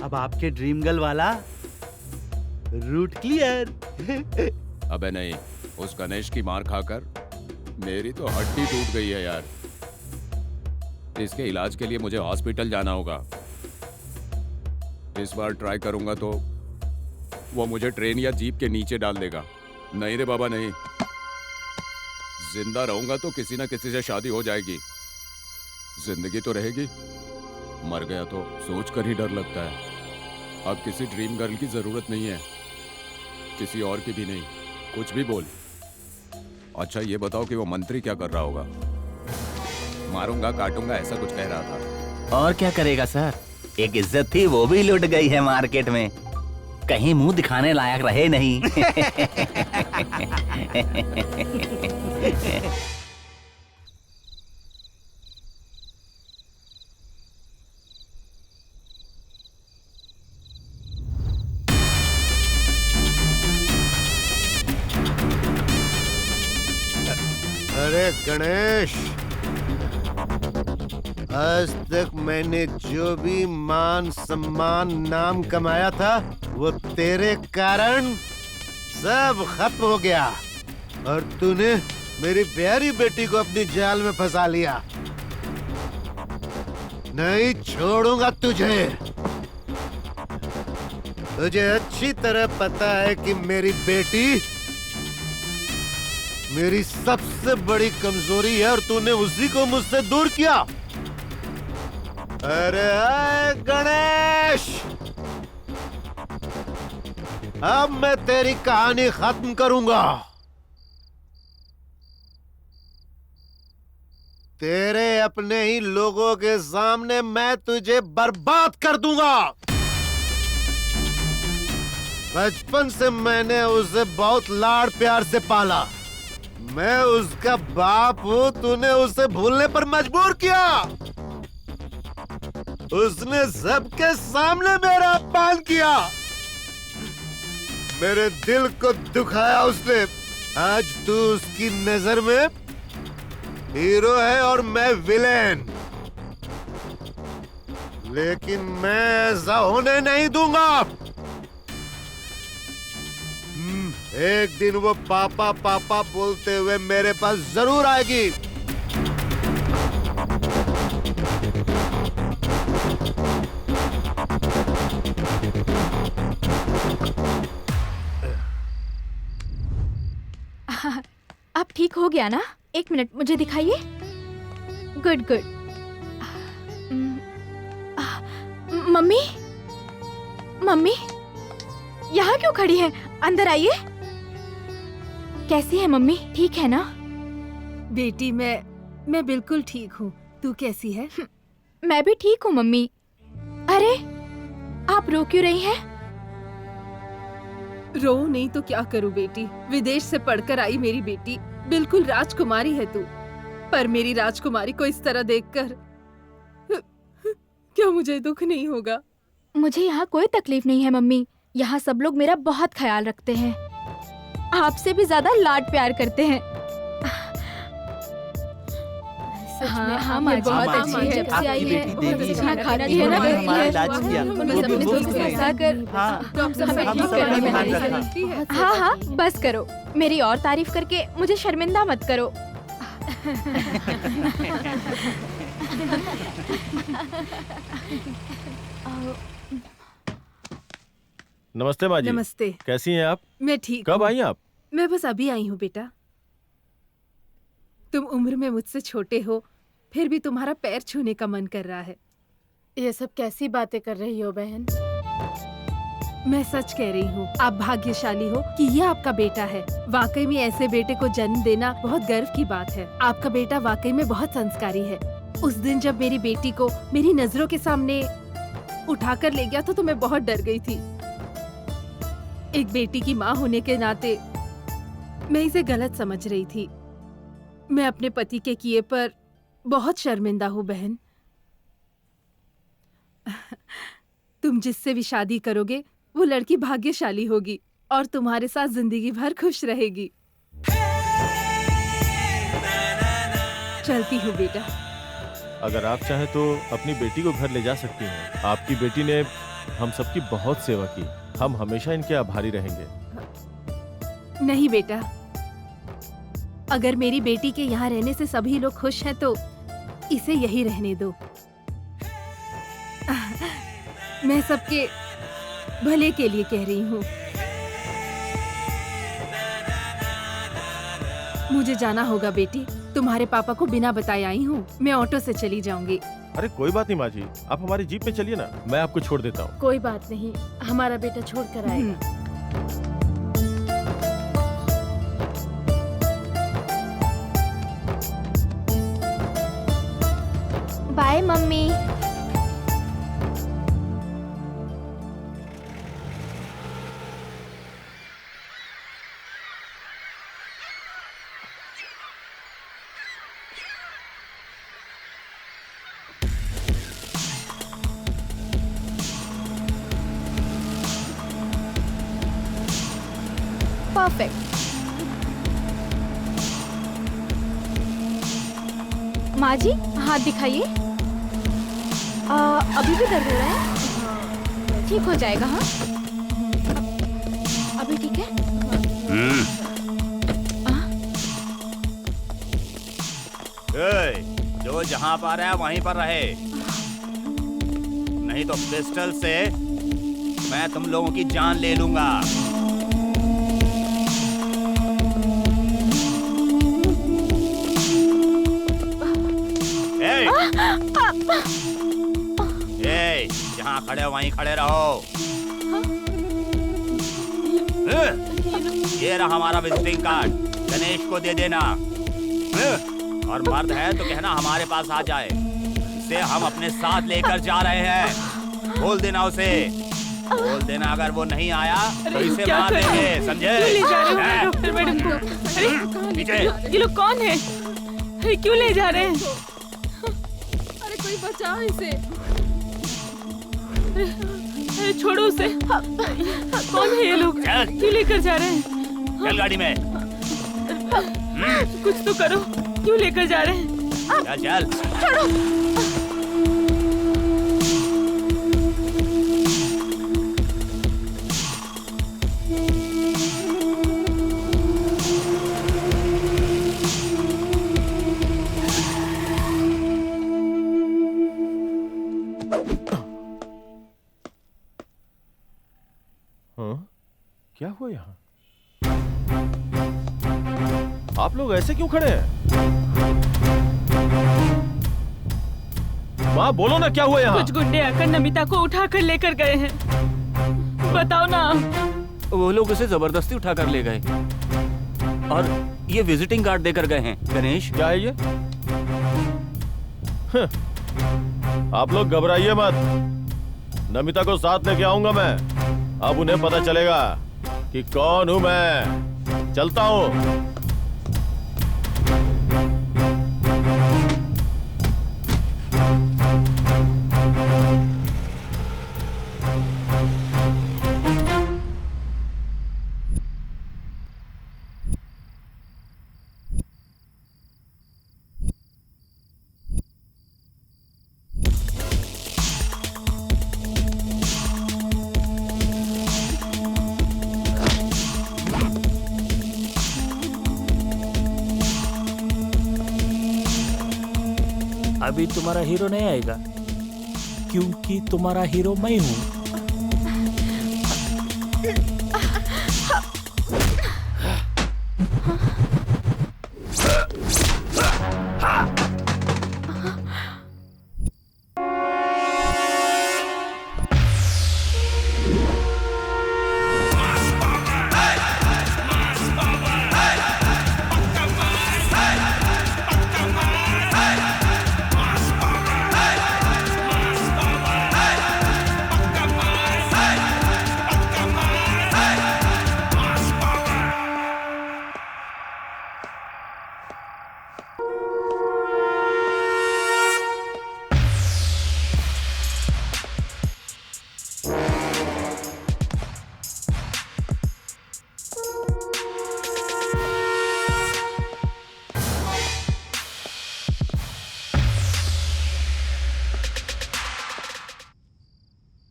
अब आपके ड्रीम गर्ल वाला रूट क्लियर। अबे नहीं, उस गणेश की मार खाकर मेरी तो हड्डी टूट गई है यार। इसके इलाज के लिए मुझे हॉस्पिटल जाना होगा। इस बार ट्राई करूंगा तो वो मुझे ट्रेन या जीप के नीचे डाल देगा। नहीं रे बाबा नहीं, जिंदा रहूंगा तो किसी ना किसी से शादी हो जाएगी। जिंदगी तो रहेगी, मर गया तो सोच कर ही डर लगता है। अब किसी ड्रीम गर्ल की जरूरत नहीं है, किसी और की भी नहीं। कुछ भी बोल। अच्छा ये बताओ कि वो मंत्री क्या कर रहा होगा? मारूंगा काटूंगा ऐसा कुछ कह रहा था। और क्या करेगा सर, एक इज्जत थी वो भी लुट गई है मार्केट में। कहीं मुंह दिखाने लायक रहे नहीं। अरे गणेश, आज तक मैंने जो भी मान सम्मान नाम कमाया था वो तेरे कारण सब खत्म हो गया और तूने मेरी प्यारी बेटी को अपनी जाल में फंसा लिया। नहीं छोड़ूंगा तुझे। तुझे अच्छी तरह पता है कि मेरी बेटी मेरी सबसे बड़ी कमजोरी है और तूने उसी को मुझसे दूर किया। अरे गणेश, अब मैं तेरी कहानी खत्म करूंगा। तेरे अपने ही लोगों के सामने मैं तुझे बर्बाद कर दूंगा। बचपन से मैंने उसे बहुत लाड़ प्यार से पाला। मैं उसका बाप हूँ, तूने उसे भूलने पर मजबूर किया। उसने सबके सामने मेरा अपमान किया, मेरे दिल को दुखाया उसने। आज तू उसकी नजर में हीरो है और मैं विलेन, लेकिन मैं ऐसा होने नहीं दूंगा। एक दिन वो पापा पापा बोलते हुए मेरे पास जरूर आएगी। अब ठीक हो गया ना? एक मिनट मुझे दिखाइए। Good good. मम्मी, मम्मी यहाँ क्यों खड़ी है? अंदर आइए। कैसी है मम्मी? ठीक है ना? बेटी मैं बिल्कुल ठीक हूँ। तू कैसी है? मैं भी ठीक हूँ मम्मी। अरे आप रो क्यों रही हैं? रो नहीं तो क्या करूँ बेटी। विदेश से पढ़कर आई मेरी बेटी, बिल्कुल राजकुमारी है तू। पर मेरी राजकुमारी को इस तरह देखकर क्या मुझे दुख नहीं होगा? मुझे यहाँ कोई तकलीफ नहीं है मम्मी। यहाँ सब लोग मेरा बहुत ख्याल रखते हैं, आपसे भी ज्यादा लाड प्यार करते हैं। हाँ, हाँ, माँ जी, बहुत अच्छी है। जब से आई है, बहुत अच्छा खाना है ना, हमारा इलाज किया। सबने दोस्त के साथ आकर हमें ठीक करने में हमारी हेल्प की है। हाँ हाँ, बस करो। मेरी और तारीफ करके मुझे शर्मिंदा मत करो। नमस्ते माँ जी। नमस्ते। कैसी हैं आप? मैं ठीक। कब आई आप? मैं बस अभी आई हूँ बेटा। तुम उम्र में मुझसे छोटे हो, फिर भी तुम्हारा पैर छूने का मन कर रहा है। ये सब कैसी बातें कर रही हो बहन? मैं सच कह रही हूँ, आप भाग्यशाली हो कि ये आपका बेटा है। वाकई में ऐसे बेटे को जन्म देना बहुत गर्व की बात है। आपका बेटा वाकई में बहुत संस्कारी है। उस दिन जब मेरी बेटी को मेरी नजरों के सामने उठाकर ले गया तो मैं बहुत डर गई थी। एक बेटी की माँ होने के नाते मैं इसे गलत समझ रही थी। मैं अपने पति के किए पर बहुत शर्मिंदा हूँ बहन। तुम जिससे भी शादी करोगे वो लड़की भाग्यशाली होगी और तुम्हारे साथ जिंदगी भर खुश रहेगी। चलती हूँ बेटा। अगर आप चाहें तो अपनी बेटी को घर ले जा सकती हैं। आपकी बेटी ने हम सबकी बहुत सेवा की, हम हमेशा इनके आभारी रहेंगे। नहीं बेटा, अगर मेरी बेटी के यहाँ रहने से सभी लोग खुश हैं तो इसे यही रहने दो। मैं सबके भले के लिए कह रही हूँ। मुझे जाना होगा बेटी। तुम्हारे पापा को बिना बताए आई हूँ। मैं ऑटो से चली जाऊंगी। अरे कोई बात नहीं माँ जी, आप हमारी जीप में चलिए ना, मैं आपको छोड़ देता हूँ। कोई बात नहीं, हमारा बेटा छोड़ कर आएगा। Bye mummy. परफेक्ट। माँ जी हाथ दिखाइए। अभी भी दर्द हो रहा है? ठीक हो जाएगा। हाँ अभी ठीक है। जो जहाँ पर है वहीं पर रहे, नहीं तो पिस्टल से मैं तुम लोगों की जान ले लूंगा। जहाँ खड़े हो वहीं खड़े रहो। ये रहा हमारा विजिटिंग कार्ड, गणेश को दे देना। और मर्द है तो कहना हमारे पास आ जाए, इसे हम अपने साथ लेकर जा रहे हैं। बोल देना उसे, बोल देना अगर वो नहीं आया तो इसे मार देंगे, समझे? क्यों ले जा रहे हो डॉक्टर मैडम को? अरे ये लोग कौन है? अरे क्यों ले जा रहे हैं? अरे कोई बचाओ इसे। अरे छोड़ो उसे। कौन है ये लोग? क्यों लेकर जा रहे हैं? चल गाड़ी में। कुछ तो करो, क्यों लेकर जा रहे हैं? चल चल। छोड़ो। क्या हुआ यहाँ? आप लोग ऐसे क्यों खड़े हैं? माँ बोलो ना, क्या हुआ यहाँ? कुछ गुंडे आकर नमिता को उठाकर लेकर गए हैं। बताओ ना। वो लोग उसे जबरदस्ती उठाकर ले गए और ये विजिटिंग कार्ड देकर गए हैं। गणेश, क्या है ये? आप लोग घबराइए मत, नमिता को साथ लेके आऊंगा मैं। अब उन्हें पता चलेगा कि कौन हूं मैं। चलता हूं। अभी तुम्हारा हीरो नहीं आएगा क्योंकि तुम्हारा हीरो मैं हूं।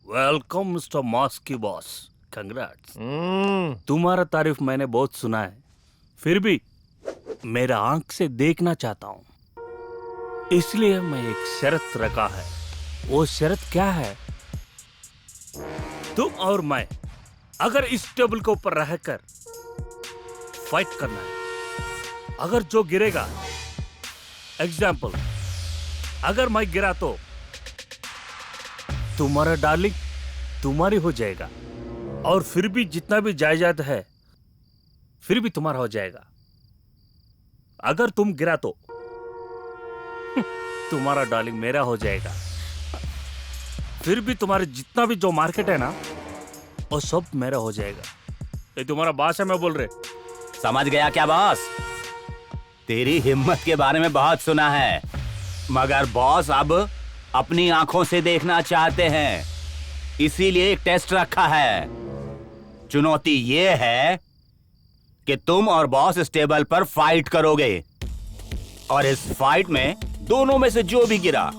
वेलकम मिस्टर मॉस्की बॉस, कंग्रेट्स। तुम्हारा तारीफ मैंने बहुत सुना है, फिर भी मेरा आंख से देखना चाहता हूं, इसलिए मैं एक शर्त रखा है। वो शर्त क्या है? तुम और मैं अगर इस टेबल के ऊपर रहकर फाइट करना है, अगर जो गिरेगा, एग्जाम्पल अगर मैं गिरा तो तुम्हारा डार्लिंग तुम्हारी हो जाएगा, और फिर भी जितना भी जायदाद है फिर भी तुम्हारा हो जाएगा। अगर तुम गिरा तो तुम्हारा डार्लिंग मेरा हो जाएगा, फिर भी तुम्हारे जितना भी जो मार्केट है ना वो सब मेरा हो जाएगा। ये तुम्हारा बॉस है, मैं बोल रहे। समझ गया क्या बॉस? तेरी हिम्मत के बारे में बहुत सुना है, मगर बॉस अब अपनी आंखों से देखना चाहते हैं, इसीलिए एक टेस्ट रखा है। चुनौती ये है कि तुम और बॉस इस टेबल पर फाइट करोगे, और इस फाइट में दोनों में से जो भी गिरा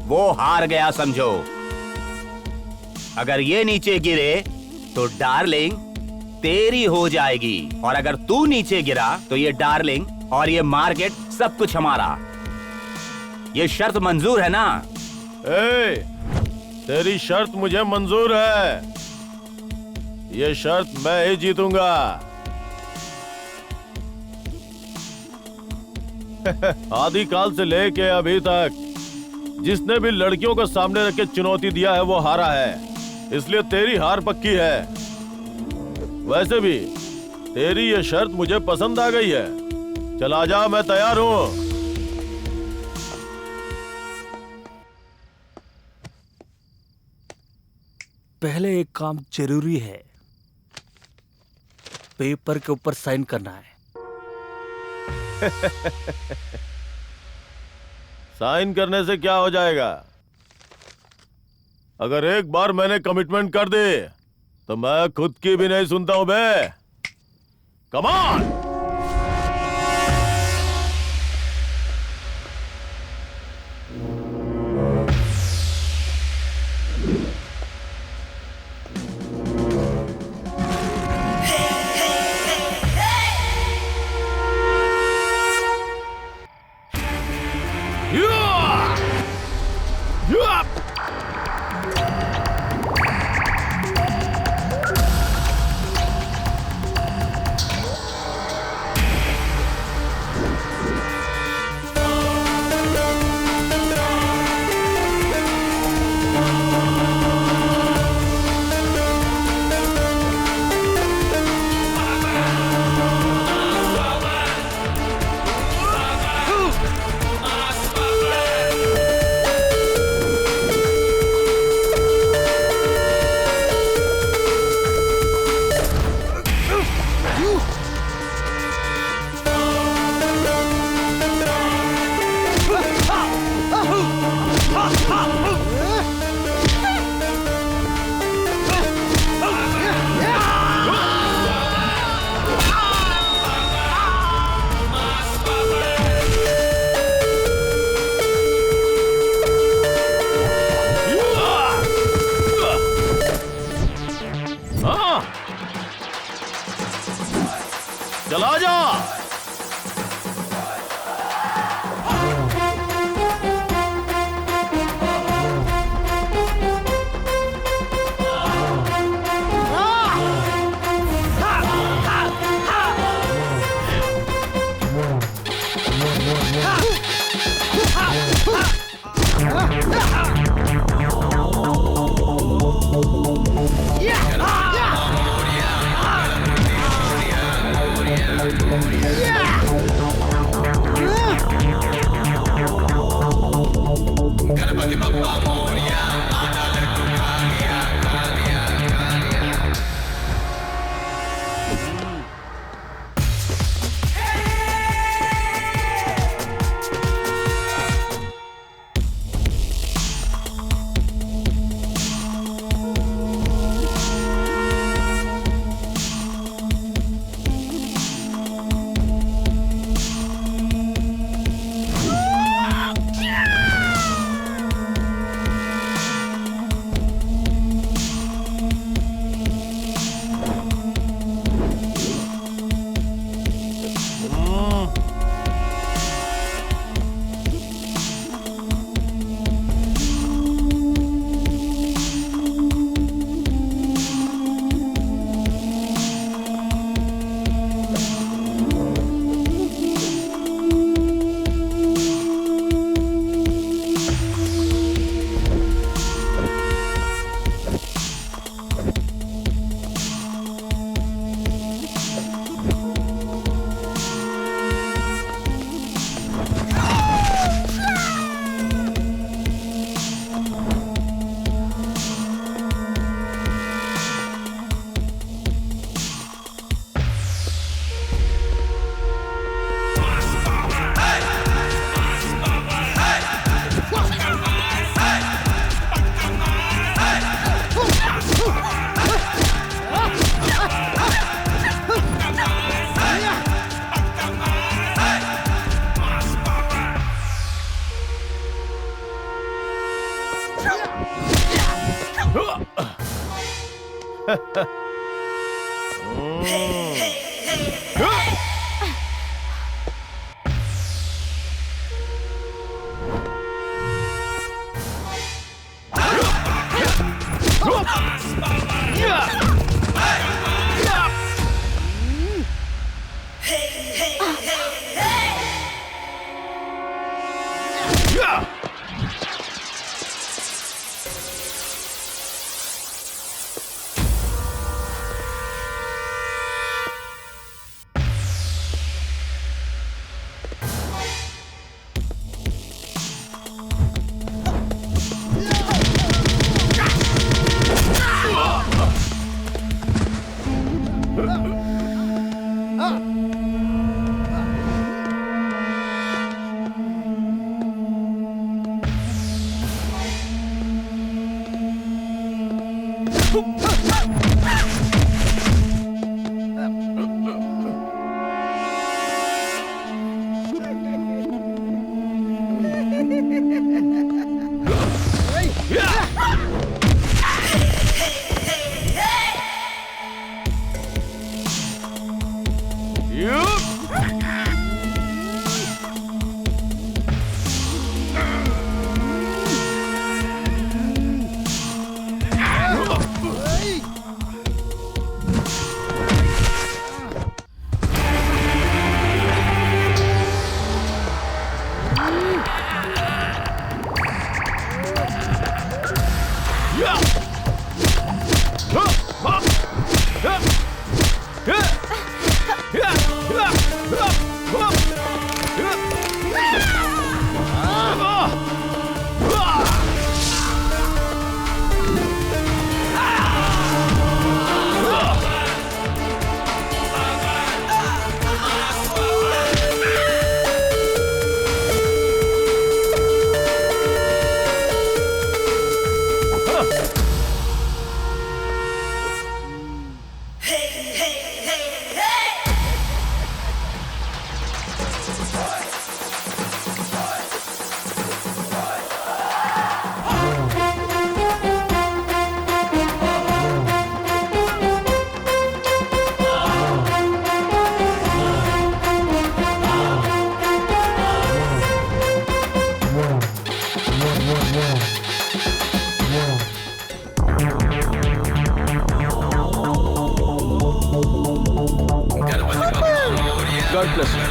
वो हार गया समझो। अगर ये नीचे गिरे तो डार्लिंग तेरी हो जाएगी, और अगर तू नीचे गिरा तो ये डार्लिंग और ये मार्केट सब कुछ हमारा। ये शर्त मंजूर है ना? तेरी शर्त मुझे मंजूर है। ये शर्त मैं ही जीतूंगा। आदिकाल से लेके अभी तक जिसने भी लड़कियों को सामने रख के चुनौती दिया है वो हारा है, इसलिए तेरी हार पक्की है। वैसे भी तेरी ये शर्त मुझे पसंद आ गई है। चल आजा, मैं तैयार हूँ। पहले एक काम जरूरी है, पेपर के ऊपर साइन करना है। साइन करने से क्या हो जाएगा? अगर एक बार मैंने कमिटमेंट कर दी तो मैं खुद की भी नहीं सुनता हूं बे। Come on. चला जा। God bless you.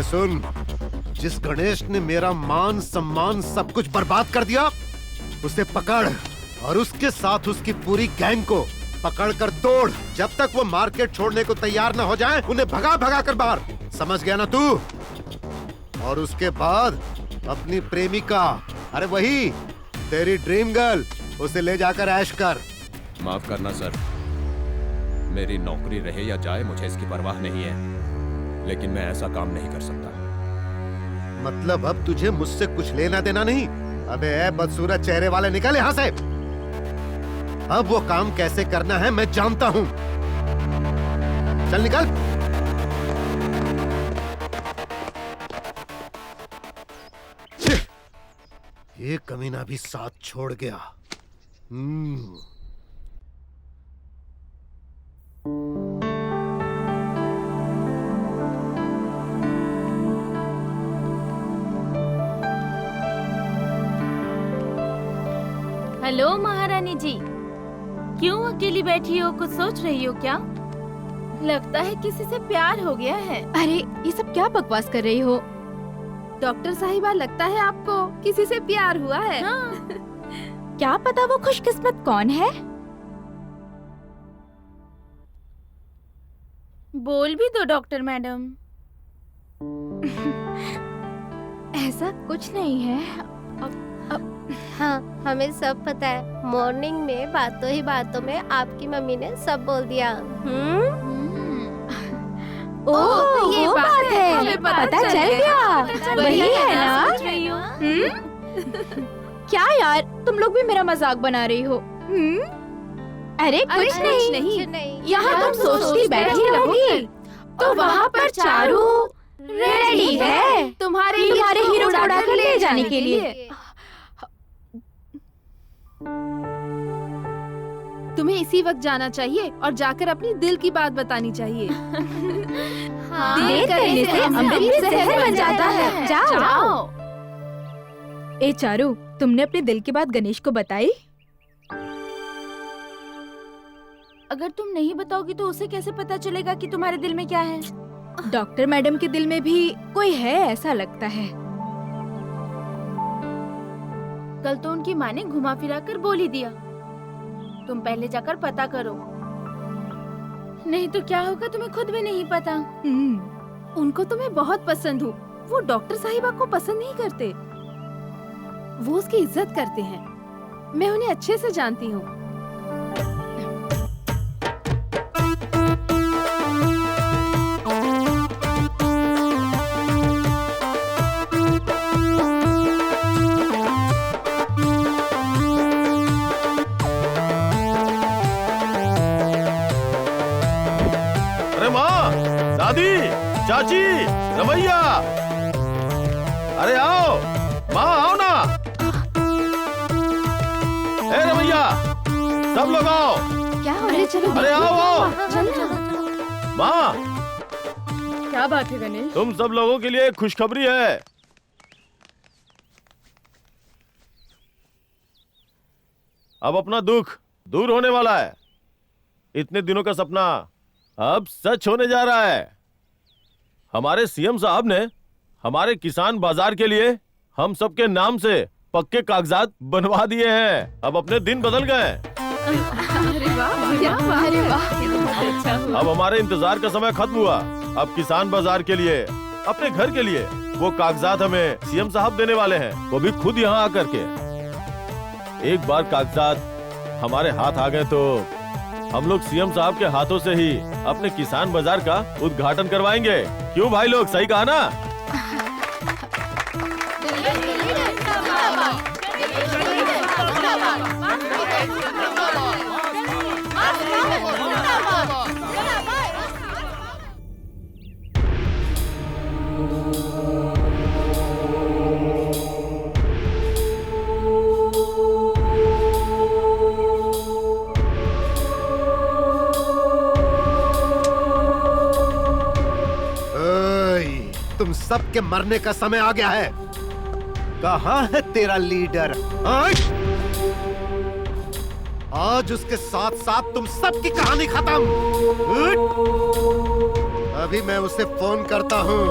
सुन, जिस गणेश ने मेरा मान सम्मान सब कुछ बर्बाद कर दिया, उसे पकड़ और उसके साथ उसकी पूरी गैंग को पकड़ कर तोड़। जब तक वो मार्केट छोड़ने को तैयार न हो जाए, उन्हें भगा भगा कर बाहर। समझ गया ना तू? और उसके बाद अपनी प्रेमिका, अरे वही तेरी ड्रीम गर्ल, उसे ले जाकर ऐश कर। माफ करना सर, मेरी नौकरी रहे या जाए मुझे इसकी परवाह नहीं है, लेकिन मैं ऐसा काम नहीं कर सकता। मतलब अब तुझे मुझसे कुछ लेना देना नहीं? अबे ए बदसूरत चेहरे वाले, निकल यहाँ से। अब वो काम कैसे करना है मैं जानता हूँ। चल निकल। ये कमीना भी साथ छोड़ गया। हेलो महारानी जी, क्यों अकेली बैठी हो? कुछ सोच रही हो क्या? लगता है किसी से प्यार हो गया है। अरे ये सब क्या बकवास कर रही हो? डॉक्टर साहिबा, लगता है आपको किसी से प्यार हुआ है। हाँ। क्या पता वो खुशकिस्मत कौन है? बोल भी दो डॉक्टर मैडम। ऐसा कुछ नहीं है। हाँ, हमें सब पता है। मॉर्निंग में बातों ही बातों में आपकी मम्मी ने सब बोल दिया। ओह, ये बात है। हमें पता चल गया। वही है ना? क्या यार, तुम लोग भी मेरा मजाक बना रही हो? अरे कुछ नहीं। यहाँ तुम सोचती बैठी रहोगी तो वहाँ पर चारू रेडी है तुम्हारे हीरो को उड़ाकर ले जाने के लिए। तुम्हें इसी वक्त जाना चाहिए और जाकर अपनी दिल की बात बतानी चाहिए। देर करने से अमृत भी जहर बन जाता है। जाओ। ए चारू, तुमने अपने दिल की बात गणेश को बताई? अगर तुम नहीं बताओगी तो उसे कैसे पता चलेगा कि तुम्हारे दिल में क्या है? डॉक्टर मैडम के दिल में भी कोई है ऐसा लगता है। कल तो उनकी माँ ने घुमा फिरा कर बोल ही दिया। तुम पहले जाकर पता करो, नहीं तो क्या होगा तुम्हें खुद भी नहीं पता। उनको तो मैं बहुत पसंद हूँ। वो डॉक्टर साहिबा को पसंद नहीं करते, वो उसकी इज्जत करते हैं। मैं उन्हें अच्छे से जानती हूँ। अरे माँ, दादी, चाची, रमैया, अरे आओ, माँ आओ ना। ए रमैया, सब लोग आओ। क्या हो रहा है? चलो अरे आओ आओ। चलो। माँ, क्या बात है गणेश? तुम सब लोगों के लिए एक खुशखबरी है। अब अपना दुख दूर होने वाला है। इतने दिनों का सपना अब सच होने जा रहा है। हमारे सीएम साहब ने हमारे किसान बाजार के लिए हम सबके नाम से पक्के कागजात बनवा दिए हैं। अब अपने दिन बदल गए। अरे वाह, क्या बात है। अब हमारे इंतजार का समय खत्म हुआ। अब किसान बाजार के लिए, अपने घर के लिए वो कागजात हमें सीएम साहब देने वाले हैं, वो भी खुद यहाँ आकर के। एक बार कागजात हमारे हाथ आ गए तो हम लोग सीएम साहब के हाथों से ही अपने किसान बाजार का उद्घाटन करवाएंगे। क्यों भाई लोग, सही कहा ना? तुम सबके मरने का समय आ गया है। कहाँ है तेरा लीडर? आज उसके साथ साथ तुम सबकी कहानी खत्म। अभी मैं उसे फोन करता हूँ।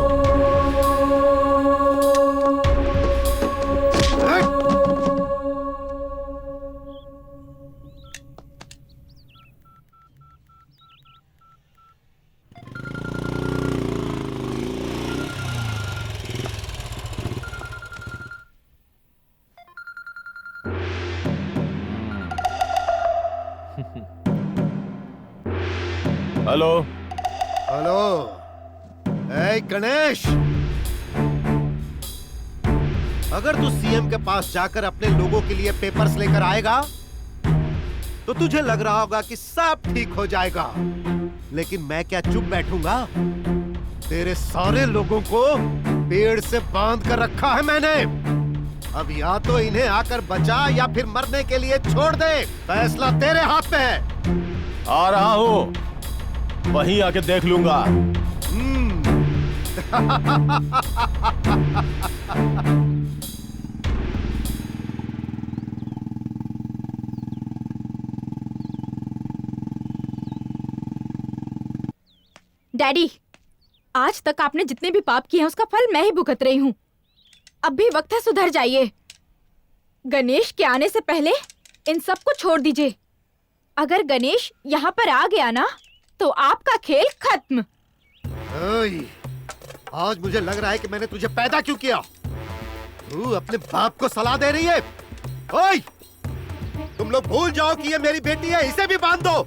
हेलो हेलो, ए गणेश, अगर तू सीएम के पास जाकर अपने लोगों के लिए पेपर्स लेकर आएगा तो तुझे लग रहा होगा कि सब ठीक हो जाएगा। लेकिन मैं क्या चुप बैठूंगा? तेरे सारे लोगों को पेड़ से बांध कर रखा है मैंने। अब या तो इन्हें आकर बचा या फिर मरने के लिए छोड़ दे। फैसला तेरे हाथ में है। आ रहा हूँ, वहीं आके देख लूंगा। डैडी, आज तक आपने जितने भी पाप किए हैं उसका फल मैं ही भुगत रही हूँ। अब भी वक्त है, सुधर जाइए। गणेश के आने से पहले इन सब को छोड़ दीजिए। अगर गणेश यहाँ पर आ गया ना तो आपका खेल खत्म। आज मुझे लग रहा है कि मैंने तुझे पैदा क्यों किया। तू अपने बाप को सलाह दे रही है। ओए, तुम लोग भूल जाओ कि ये मेरी बेटी है, इसे भी बांध दो।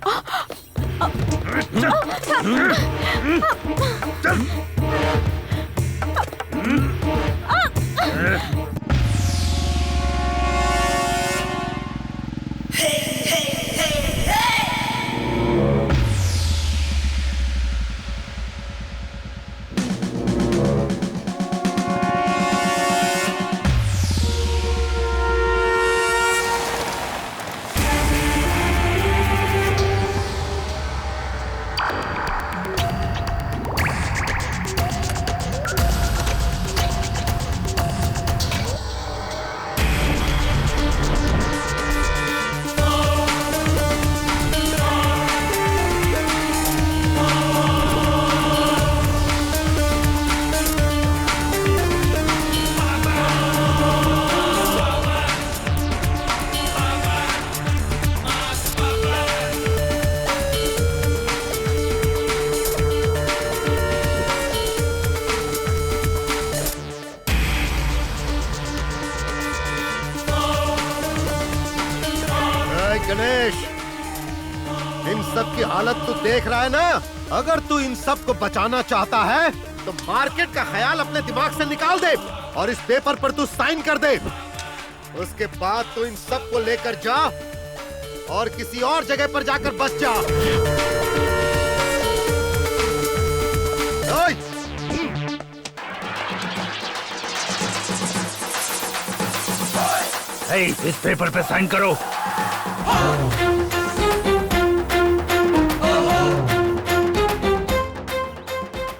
इन सब की हालत तू देख रहा है ना? अगर तू इन सब को बचाना चाहता है तो मार्केट का ख्याल अपने दिमाग से निकाल दे और इस पेपर पर तू साइन कर दे। उसके बाद तू इन सब को लेकर जा और किसी और जगह पर जाकर बस जा। ओए! इस पेपर पे साइन करो।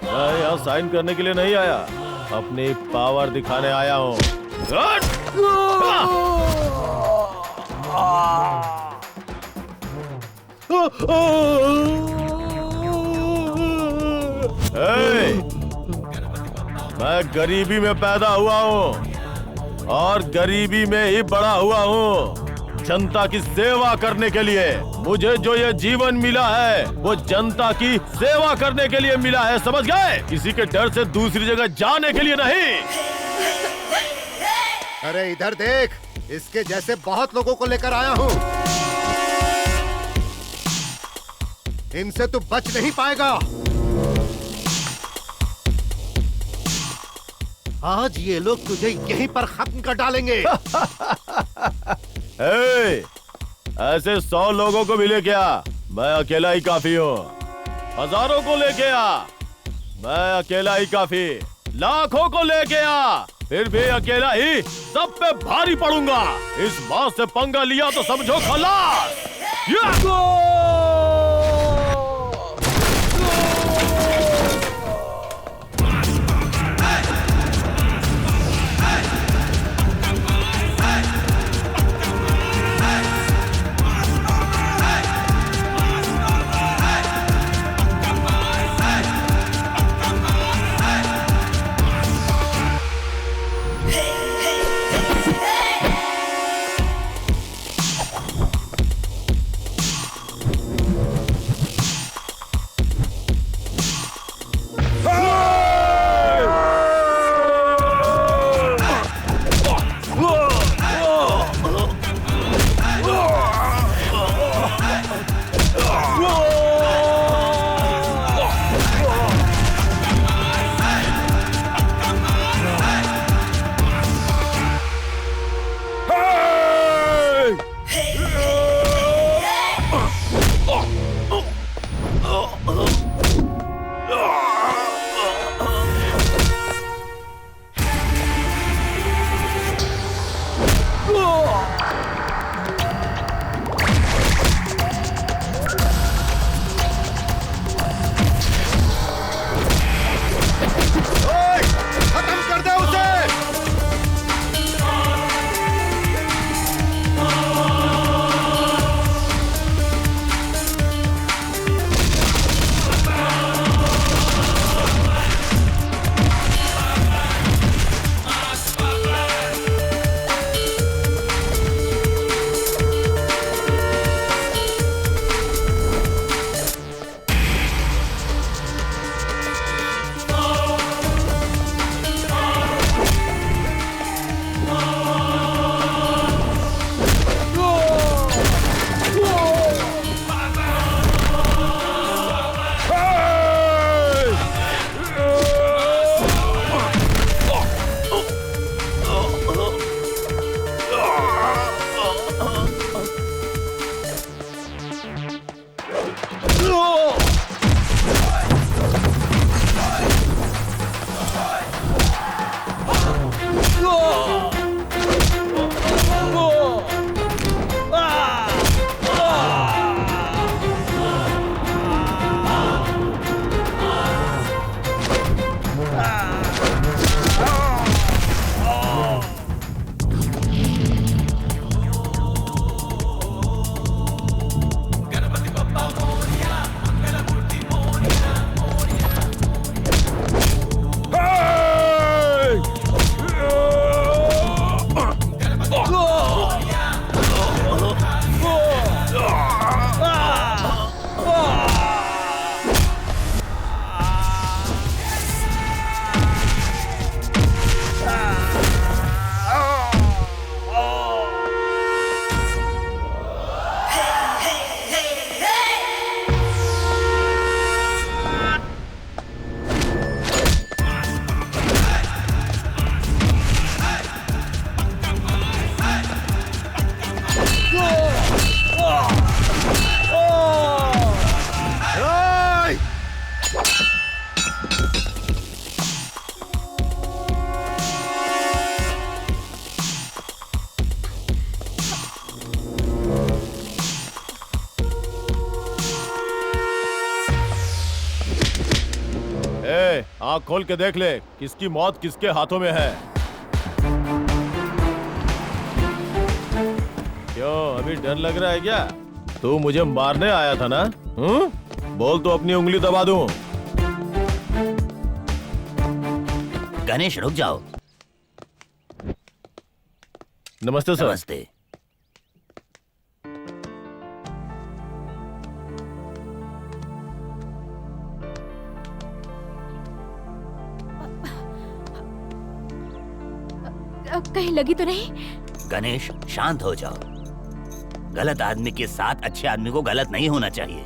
मैं यहाँ साइन करने के लिए नहीं आया, अपनी पावर दिखाने आया हूँ। मैं गरीबी में पैदा हुआ हूँ और गरीबी में ही बड़ा हुआ हूँ। जनता की सेवा करने के लिए मुझे जो ये जीवन मिला है वो जनता की सेवा करने के लिए मिला है, समझ गए? किसी के डर से दूसरी जगह जाने के लिए नहीं। अरे इधर देख, इसके जैसे बहुत लोगों को लेकर आया हूँ। इनसे तू बच नहीं पाएगा। आज ये लोग तुझे यहीं पर खत्म कर डालेंगे। ऐसे 100 लोगों को भी लेके आ, मैं अकेला ही काफी हूँ। हजारों को लेके आ, मैं अकेला ही काफी। लाखों को लेके आ, फिर भी अकेला ही सब पे भारी पड़ूंगा। इस बात से पंगा लिया तो समझो खलास। आँख खोल के देख ले किसकी मौत किसके हाथों में है। क्यों अभी डर लग रहा है क्या? तू मुझे मारने आया था ना? बोल तो अपनी उंगली दबा दूं। गणेश रुक जाओ। नमस्ते सर। नमस्ते। कहीं लगी तो नहीं? गणेश शांत हो जाओ। गलत आदमी के साथ अच्छे आदमी को गलत नहीं होना चाहिए।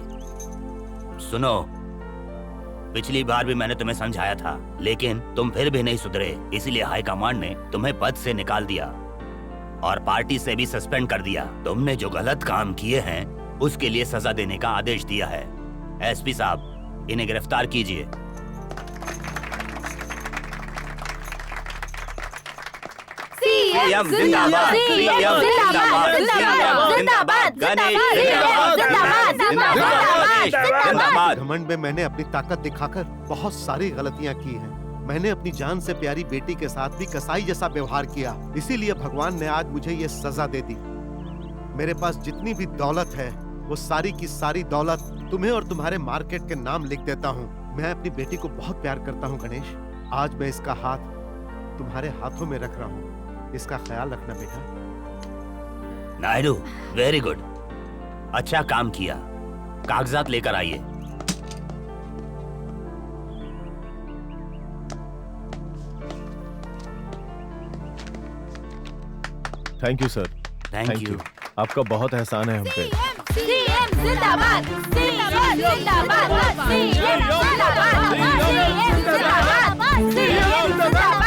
सुनो, पिछली बार भी मैंने तुम्हें समझाया था, लेकिन तुम फिर भी नहीं सुधरे, इसलिए हाई कमांड ने तुम्हें पद से निकाल दिया और पार्टी से भी सस्पेंड कर दिया। तुमने जो गलत काम किए हैं उसके लिए सजा देने का आदेश दिया है। एसपी साहब, इन्हें गिरफ्तार कीजिए। सीएम जिंदाबाद, सीएम जिंदाबाद, जिंदाबाद, जिंदाबाद, जिंदाबाद, जिंदाबाद, जिंदाबाद। घमंड में मैंने अपनी ताकत दिखाकर बहुत सारी गलतियां की हैं। मैंने अपनी जान से प्यारी बेटी के साथ भी कसाई जैसा व्यवहार किया, इसीलिए भगवान ने आज मुझे ये सजा दे दी। मेरे पास जितनी भी दौलत है वो सारी की सारी दौलत तुम्हें और तुम्हारे मार्केट के नाम लिख देता हूँ। मैं अपनी बेटी को बहुत प्यार करता हूँ गणेश। आज मैं इसका हाथ तुम्हारे हाथों में रख रहा हूँ, इसका ख्याल रखना बेटा। नायडू, वेरी गुड, अच्छा काम किया। कागजात लेकर आइए। Thank you sir. Thank you. आपका बहुत एहसान है हम पे। सीएम जिंदाबाद, सीएम जिंदाबाद, सीएम जिंदाबाद, सीएम जिंदाबाद, सीएम जिंदाबाद,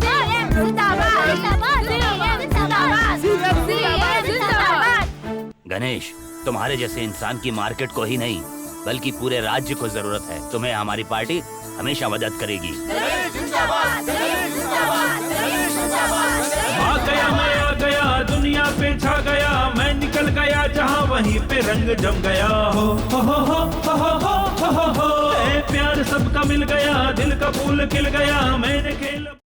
सीएम जिंदाबाद, सीएम जिंदाबाद, सीएम जिंदाबाद। गणेश, तुम्हारे जैसे इंसान की मार्केट को ही नहीं बल्कि पूरे राज्य को जरूरत है। तुम्हें हमारी पार्टी हमेशा मदद करेगी। आ गया, मैं आ गया, दुनिया पे छा गया, मैं निकल गया जहाँ वहीं पे रंग जम गया। हो प्यार सबका मिल गया, दिल का फूल खिल गया, मैंने खेल